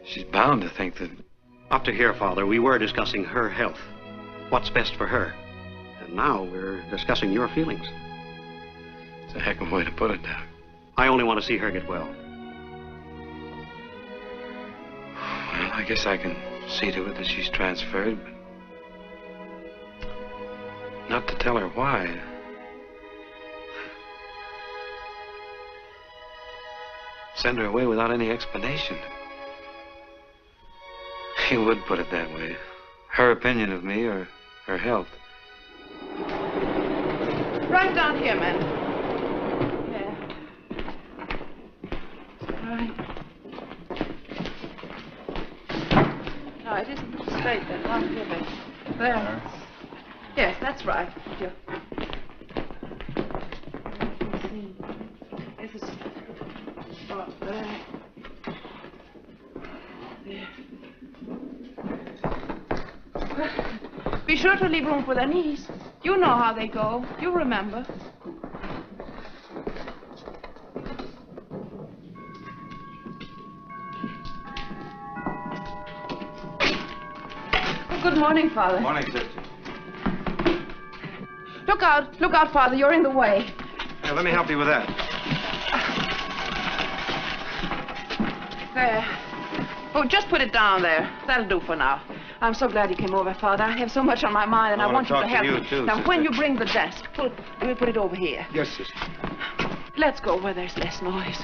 [SPEAKER 2] she's bound to think that...
[SPEAKER 14] Up to here, Father, we were discussing her health. What's best for her. And now we're discussing your feelings.
[SPEAKER 2] It's a heck of a way to put it, Doc.
[SPEAKER 14] I only want to see her get well.
[SPEAKER 2] Well, I guess I can see to it that she's transferred, but not to tell her why. Send her away without any explanation. He would put it that way. Her opinion of me or her health.
[SPEAKER 6] Right down here, man. Yeah. Right. No, it isn't straight then. Down here, babe. There. Yes, that's right. Yeah. Let's see. This is... oh, there. There. Be sure to leave room for their knees. You know how they go. You remember. Oh, good morning, Father.
[SPEAKER 2] Morning, Sister.
[SPEAKER 6] Look out, Father. You're in the way.
[SPEAKER 2] Hey, let me help you with that.
[SPEAKER 6] There. Oh, just put it down there. That'll do for now. I'm so glad you came over, Father. I have so much on my mind, and I want you to help me.
[SPEAKER 2] Too,
[SPEAKER 6] now,
[SPEAKER 2] Sister.
[SPEAKER 6] when you bring the desk, let me put it over here.
[SPEAKER 2] Yes, Sister.
[SPEAKER 6] Let's go where there's less noise.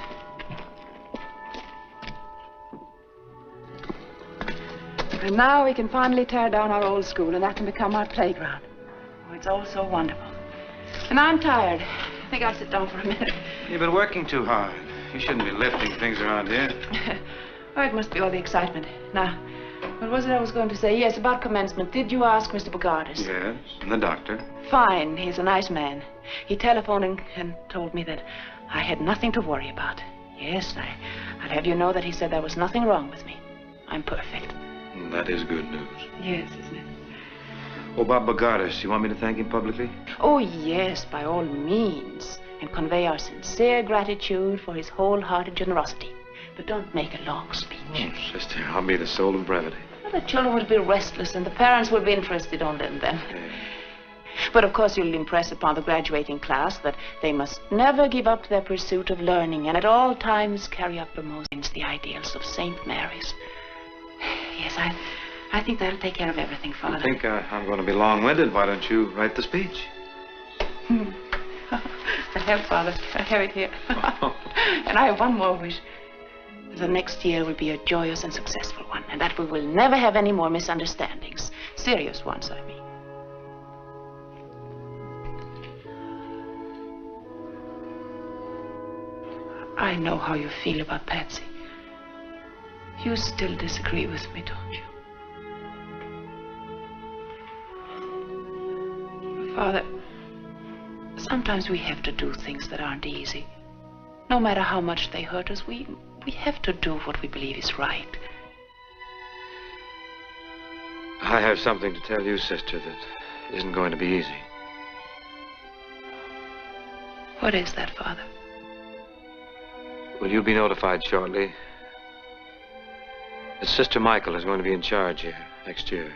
[SPEAKER 6] And now we can finally tear down our old school, and that can become our playground. Oh, it's all so wonderful. And I'm tired. I think I'll sit down for a minute.
[SPEAKER 2] You've been working too hard. You shouldn't be lifting things around here.
[SPEAKER 6] Oh, it must be all the excitement. Now, what was it I was going to say? Yes, about commencement. Did you ask Mr. Bogardus?
[SPEAKER 2] Yes, and the doctor.
[SPEAKER 6] Fine. He's a nice man. He telephoned and told me that I had nothing to worry about. Yes, I'll have you know that he said there was nothing wrong with me. I'm perfect.
[SPEAKER 2] That is good news.
[SPEAKER 6] Yes, isn't it?
[SPEAKER 2] Oh, Bob Bogartis, you want me to thank him publicly?
[SPEAKER 6] Oh, yes, by all means. And convey our sincere gratitude for his wholehearted generosity. But don't make a long speech.
[SPEAKER 2] Oh, sister, I'll be the soul of brevity.
[SPEAKER 6] Well, the children will be restless and the parents will be interested only in them. But of course you'll impress upon the graduating class that they must never give up their pursuit of learning and at all times carry uppermost the ideals of St. Mary's. Yes, I think that'll take care of everything, Father.
[SPEAKER 2] I think I'm going to be long-winded. Why don't you write the speech?
[SPEAKER 6] That help, Father. I have it here. And I have one more wish. The next year will be a joyous and successful one, and that we will never have any more misunderstandings. Serious ones, I mean. I know how you feel about Patsy. You still disagree with me, don't you? Father, sometimes we have to do things that aren't easy. No matter how much they hurt us, we have to do what we believe is right.
[SPEAKER 2] I have something to tell you, sister, that isn't going to be easy.
[SPEAKER 6] What is that, Father?
[SPEAKER 2] Well, you'll be notified shortly that Sister Michael is going to be in charge here next year.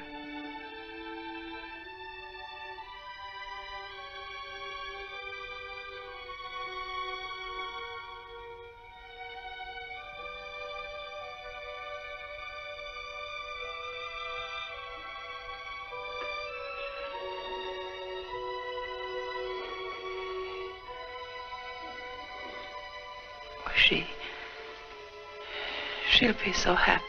[SPEAKER 6] She'll be so happy.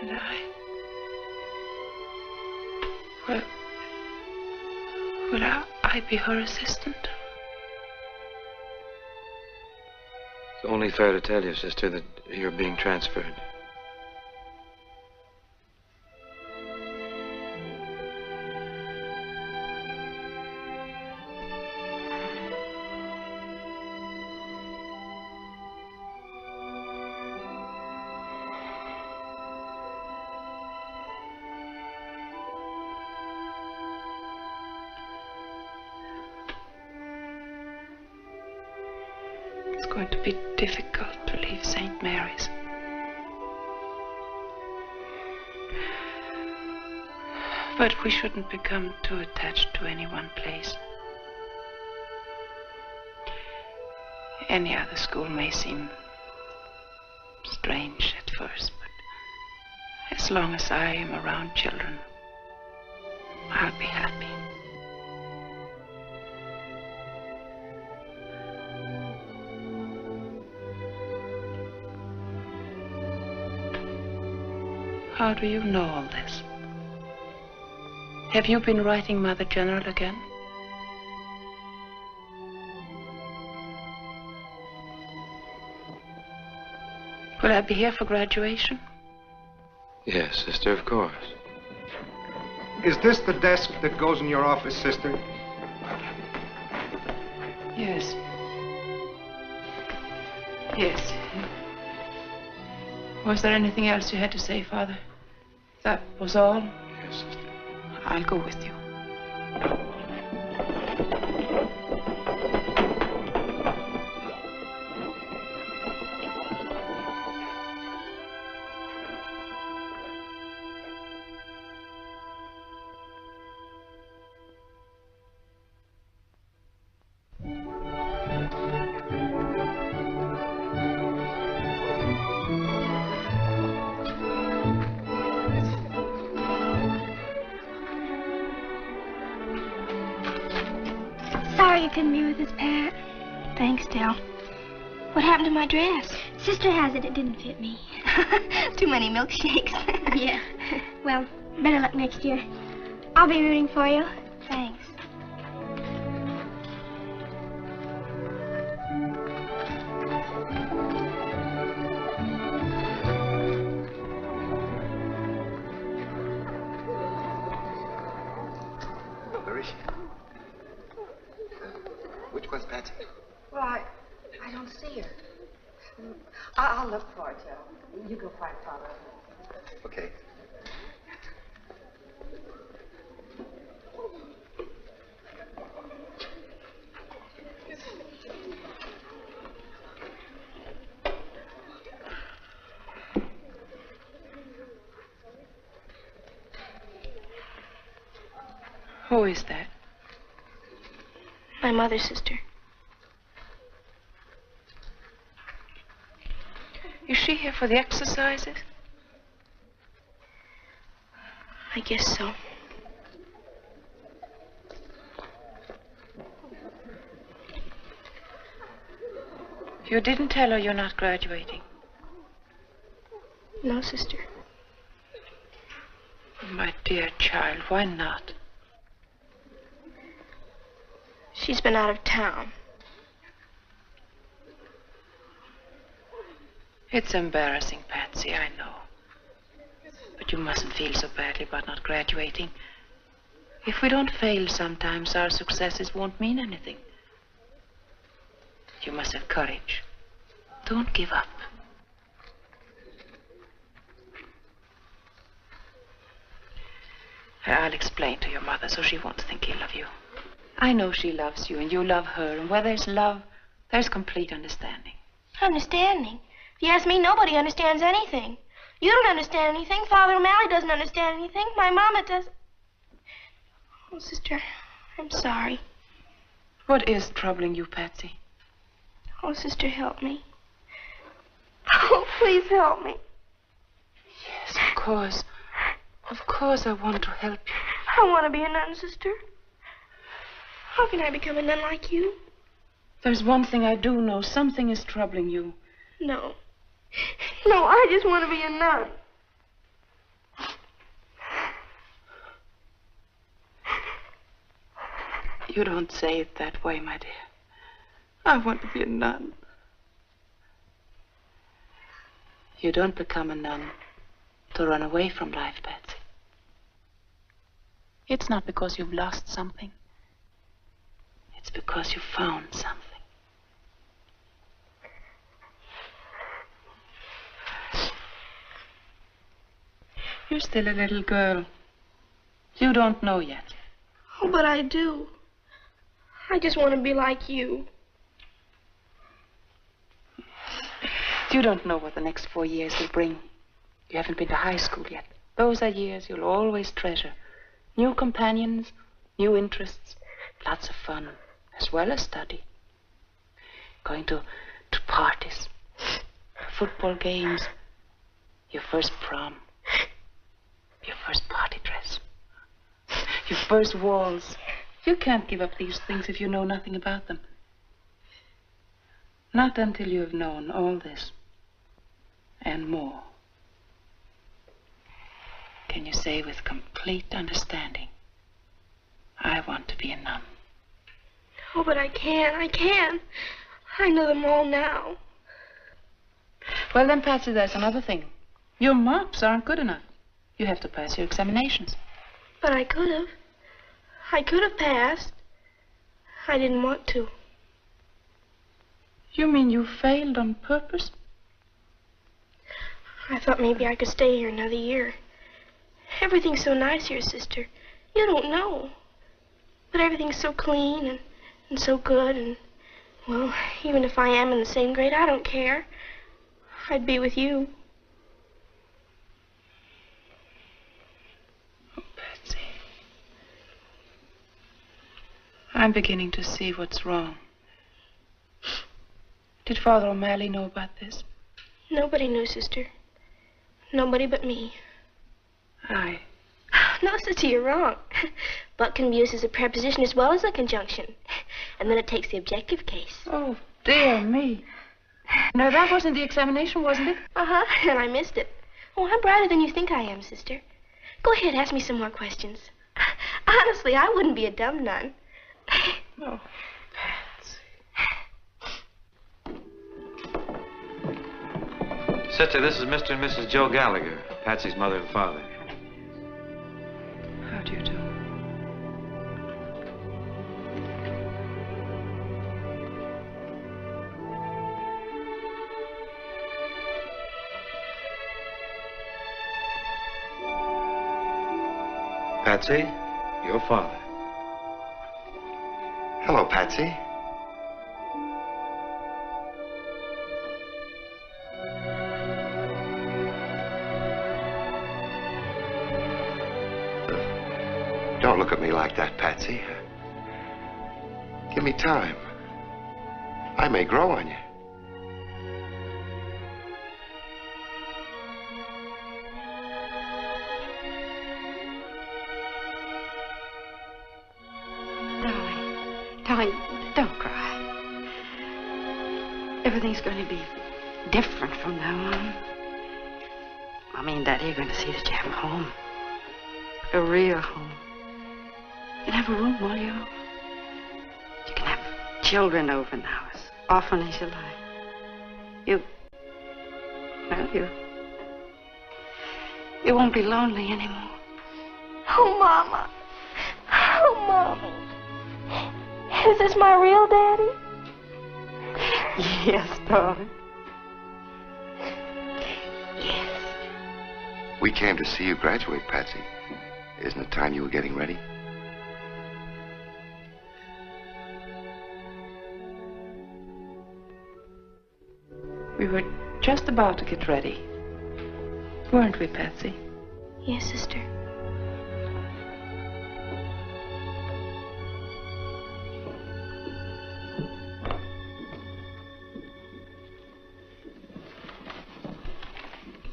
[SPEAKER 6] And will I be her assistant?
[SPEAKER 2] It's only fair to tell you, sister, that you're being transferred.
[SPEAKER 6] It's going to be difficult to leave St. Mary's. But we shouldn't become too attached to any one place. Any other school may seem strange at first, but as long as I am around children, I'll be happy. How do you know all this? Have you been writing Mother General again? Will I be here for graduation?
[SPEAKER 2] Yes, sister, of course.
[SPEAKER 11] Is this the desk that goes in your office, sister?
[SPEAKER 6] Yes. Yes. Was there anything else you had to say, Father? That was all?
[SPEAKER 2] Yes, sister.
[SPEAKER 6] I'll go with you.
[SPEAKER 9] Sorry you couldn't be with us, Pat. Thanks, Del. What happened to my dress?
[SPEAKER 15] Sister has it. It didn't fit me. Too many milkshakes.
[SPEAKER 9] Yeah.
[SPEAKER 15] Well, better luck next year. I'll be rooting for you.
[SPEAKER 9] Thanks.
[SPEAKER 5] I'll look for it, Joe. You go find Father.
[SPEAKER 10] Okay.
[SPEAKER 6] Who is that?
[SPEAKER 9] My mother, sister.
[SPEAKER 6] Is she here for the exercises?
[SPEAKER 9] I guess so.
[SPEAKER 6] You didn't tell her you're not graduating.
[SPEAKER 9] No, sister.
[SPEAKER 6] My dear child, why not?
[SPEAKER 9] She's been out of town.
[SPEAKER 6] It's embarrassing, Patsy, I know. But you mustn't feel so badly about not graduating. If we don't fail sometimes, our successes won't mean anything. You must have courage. Don't give up. I'll explain to your mother so she won't think ill of you. I know she loves you and you love her, and where there's love, there's complete understanding.
[SPEAKER 9] Understanding? If you ask me, nobody understands anything. You don't understand anything. Father O'Malley doesn't understand anything. My mama doesn't. Oh, sister, I'm sorry.
[SPEAKER 6] What is troubling you, Patsy?
[SPEAKER 9] Oh, sister, help me. Oh, please help me.
[SPEAKER 6] Yes, of course. Of course I want to help you.
[SPEAKER 9] I want to be a nun, sister. How can I become a nun like you?
[SPEAKER 6] There's one thing I do know. Something is troubling you.
[SPEAKER 9] No. No, I just want to be a nun.
[SPEAKER 6] You don't say it that way, my dear. I want to be a nun. You don't become a nun to run away from life, Patsy. It's not because you've lost something. It's because you found something. You're still a little girl. You don't know yet.
[SPEAKER 9] Oh, but I do. I just want to be like you.
[SPEAKER 6] You don't know what the next 4 years will bring. You haven't been to high school yet. Those are years you'll always treasure. New companions, new interests, lots of fun, as well as study. Going to parties, football games, your first prom, your first party dress, your first waltz. You can't give up these things if you know nothing about them. Not until you have known all this and more. Can you say with complete understanding, I want to be a nun?
[SPEAKER 9] Oh, but I can't. I know them all now.
[SPEAKER 6] Well, then, Patsy, there's another thing. Your marks aren't good enough. You have to pass your examinations.
[SPEAKER 9] But I could have. I could have passed. I didn't want to.
[SPEAKER 6] You mean you failed on purpose?
[SPEAKER 9] I thought maybe I could stay here another year. Everything's so nice here, sister. You don't know. But everything's so clean and so good, and, well, even if I am in the same grade, I don't care. I'd be with you.
[SPEAKER 6] Oh, Patsy. I'm beginning to see what's wrong. Did Father O'Malley know about this?
[SPEAKER 9] Nobody knew, sister. Nobody but me. No, sister, you're wrong. But can be used as a preposition as well as a conjunction. And then it takes the objective case.
[SPEAKER 6] Oh, dear me. No, that wasn't the examination, wasn't it?
[SPEAKER 9] Uh-huh, and I missed it. Oh, I'm brighter than you think I am, sister. Go ahead, ask me some more questions. Honestly, I wouldn't be a dumb nun.
[SPEAKER 6] Oh,
[SPEAKER 2] Sister, this is Mr. and Mrs. Joe Gallagher, Patsy's mother and father.
[SPEAKER 6] How do you do?
[SPEAKER 2] Patsy, your father.
[SPEAKER 19] Hello, Patsy. Don't look at me like that, Patsy. Give me time. I may grow on you.
[SPEAKER 5] Darling, don't cry. Everything's going to be different from now on. Mommy and Daddy are going to see that you have a home. A real home. You can have a room all your own. You can have children over now as often as you like. You won't be lonely anymore.
[SPEAKER 9] Oh, Mama. Oh, Mommy. Is this my real daddy?
[SPEAKER 5] Yes, darling.
[SPEAKER 19] We came to see you graduate, Patsy. Isn't it time you were getting ready?
[SPEAKER 6] We were just about to get ready. Weren't we, Patsy?
[SPEAKER 9] Yes, sister.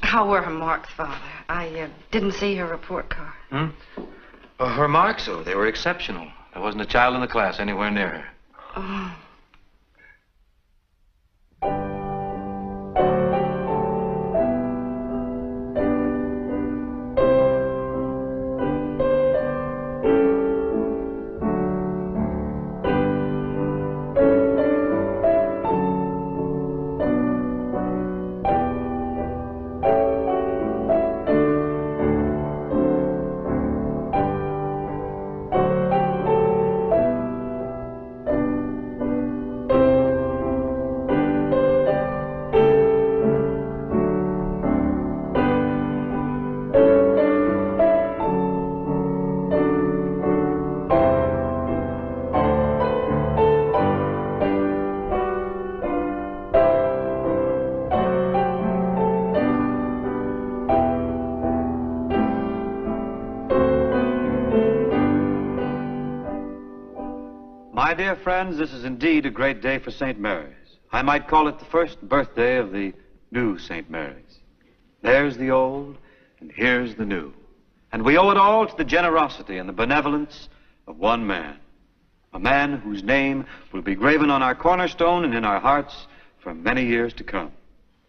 [SPEAKER 5] How were her marks, Father? I didn't see her report card.
[SPEAKER 2] Her marks, oh, they were exceptional. There wasn't a child in the class anywhere near her.
[SPEAKER 5] Oh.
[SPEAKER 10] My dear friends, this is indeed a great day for St. Mary's. I might call it the first birthday of the new St. Mary's. There's the old, and here's the new. And we owe it all to the generosity and the benevolence of one man. A man whose name will be graven on our cornerstone and in our hearts for many years to come.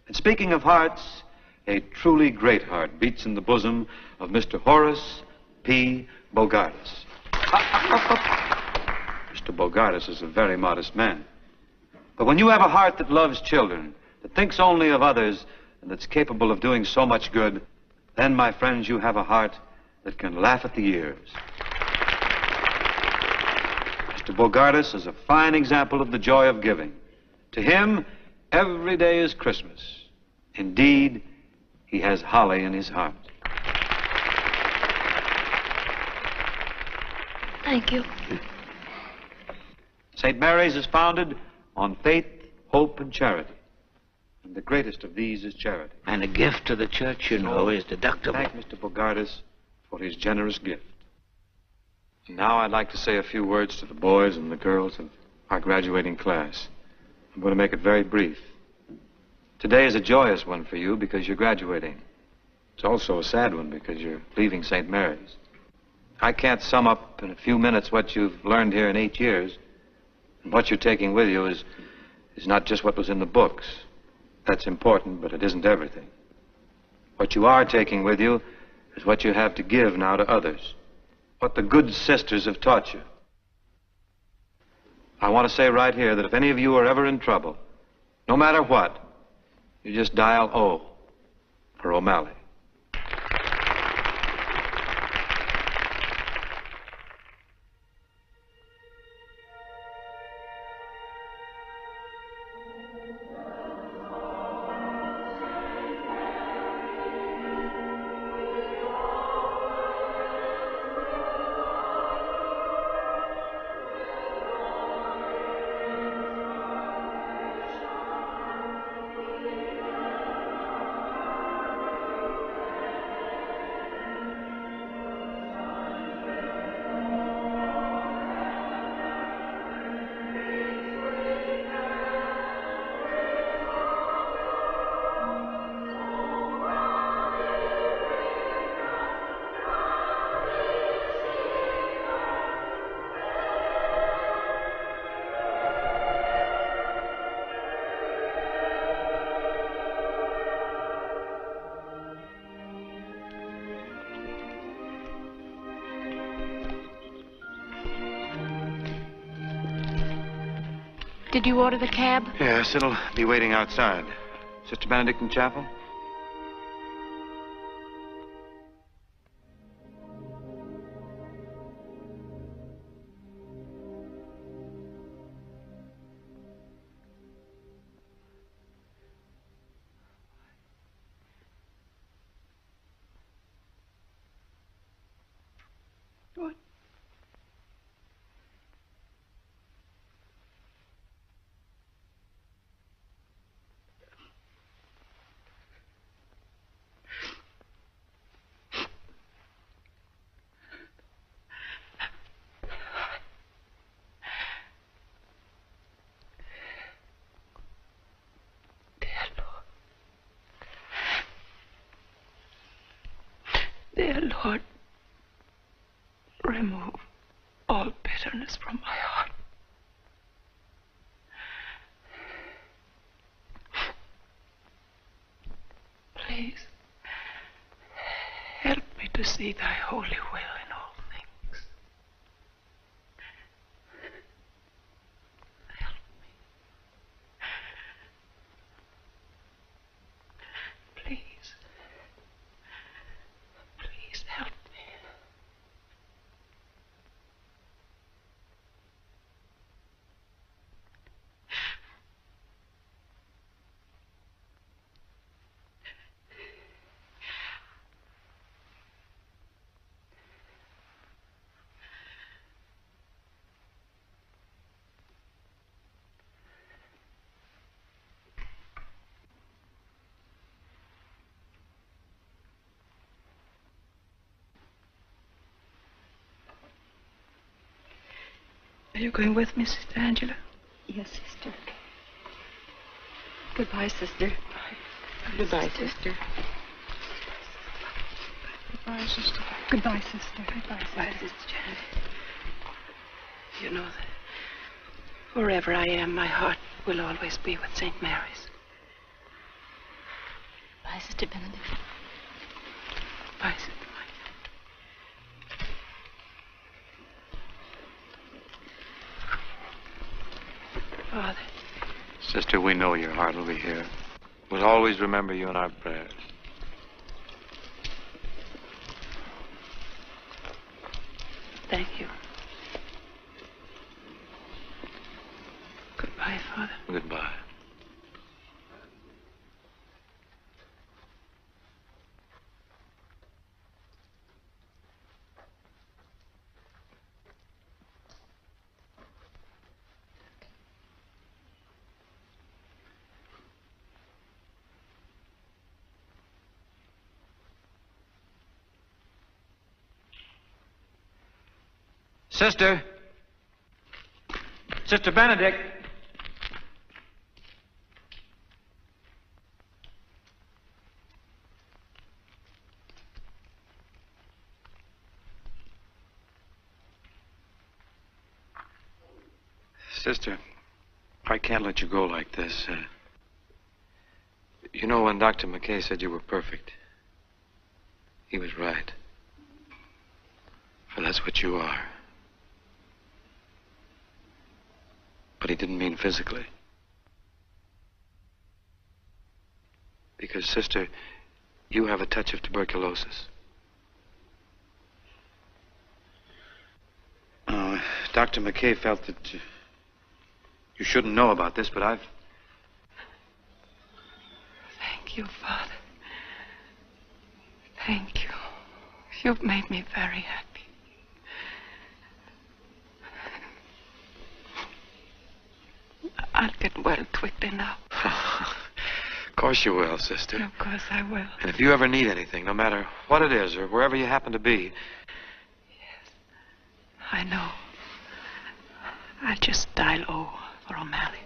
[SPEAKER 10] And speaking of hearts, a truly great heart beats in the bosom of Mr. Horace P. Bogardus. Mr. Bogardus is a very modest man. But when you have a heart that loves children, that thinks only of others, and that's capable of doing so much good, then, my friends, you have a heart that can laugh at the years. Mr. Bogardus is a fine example of the joy of giving. To him, every day is Christmas. Indeed, he has holly in his heart.
[SPEAKER 9] Thank you.
[SPEAKER 10] St. Mary's is founded on faith, hope, and charity. And the greatest of these is charity.
[SPEAKER 8] And a gift to the church, you know, is deductible.
[SPEAKER 10] Thank Mr. Bogardus for his generous gift. And now I'd like to say a few words to the boys and the girls of our graduating class. I'm going to make it very brief. Today is a joyous one for you because you're graduating. It's also a sad one because you're leaving St. Mary's. I can't sum up in a few minutes what you've learned here in 8 years. And what you're taking with you is not just what was in the books. That's important, but it isn't everything. What you are taking with you is what you have to give now to others. What the good sisters have taught you. I want to say right here that if any of you are ever in trouble, no matter what, you just dial O for O'Malley.
[SPEAKER 4] Did you order the cab?
[SPEAKER 2] Yes, it'll be waiting outside. Sister Benedict in chapel?
[SPEAKER 4] What? Dear Lord, remove all bitterness from my heart. Please, help me to see thy holy will in all things. Help me. Please. Please help me. Are you going with me, Sister Angela?
[SPEAKER 16] Yes, sister.
[SPEAKER 4] Goodbye, Sister. Goodbye, Sister. Goodbye, Sister. Goodbye, Sister. Goodbye, Sister Janet. You know that wherever I am, my heart will always be with St. Mary's.
[SPEAKER 18] Bye, Sister Benedict.
[SPEAKER 4] Bye, Sister. Father.
[SPEAKER 2] Sister, we know your heart will be here. We'll always remember you in our prayers.
[SPEAKER 4] Thank you. Goodbye, Father.
[SPEAKER 2] Goodbye. Sister! Sister Benedict! Sister, I can't let you go like this. You know, when Dr. McKay said you were perfect, he was right. For that's what you are. But he didn't mean physically. Because, sister, you have a touch of tuberculosis. Dr. McKay felt that you shouldn't know about this, but I've...
[SPEAKER 4] Thank you, Father. Thank you. You've made me very happy. I'll get well quickly now.
[SPEAKER 2] Of course you will, sister.
[SPEAKER 4] Of course I will.
[SPEAKER 2] And if you ever need anything, no matter what it is or wherever you happen to be...
[SPEAKER 4] Yes, I know. I'll just dial O for O'Malley.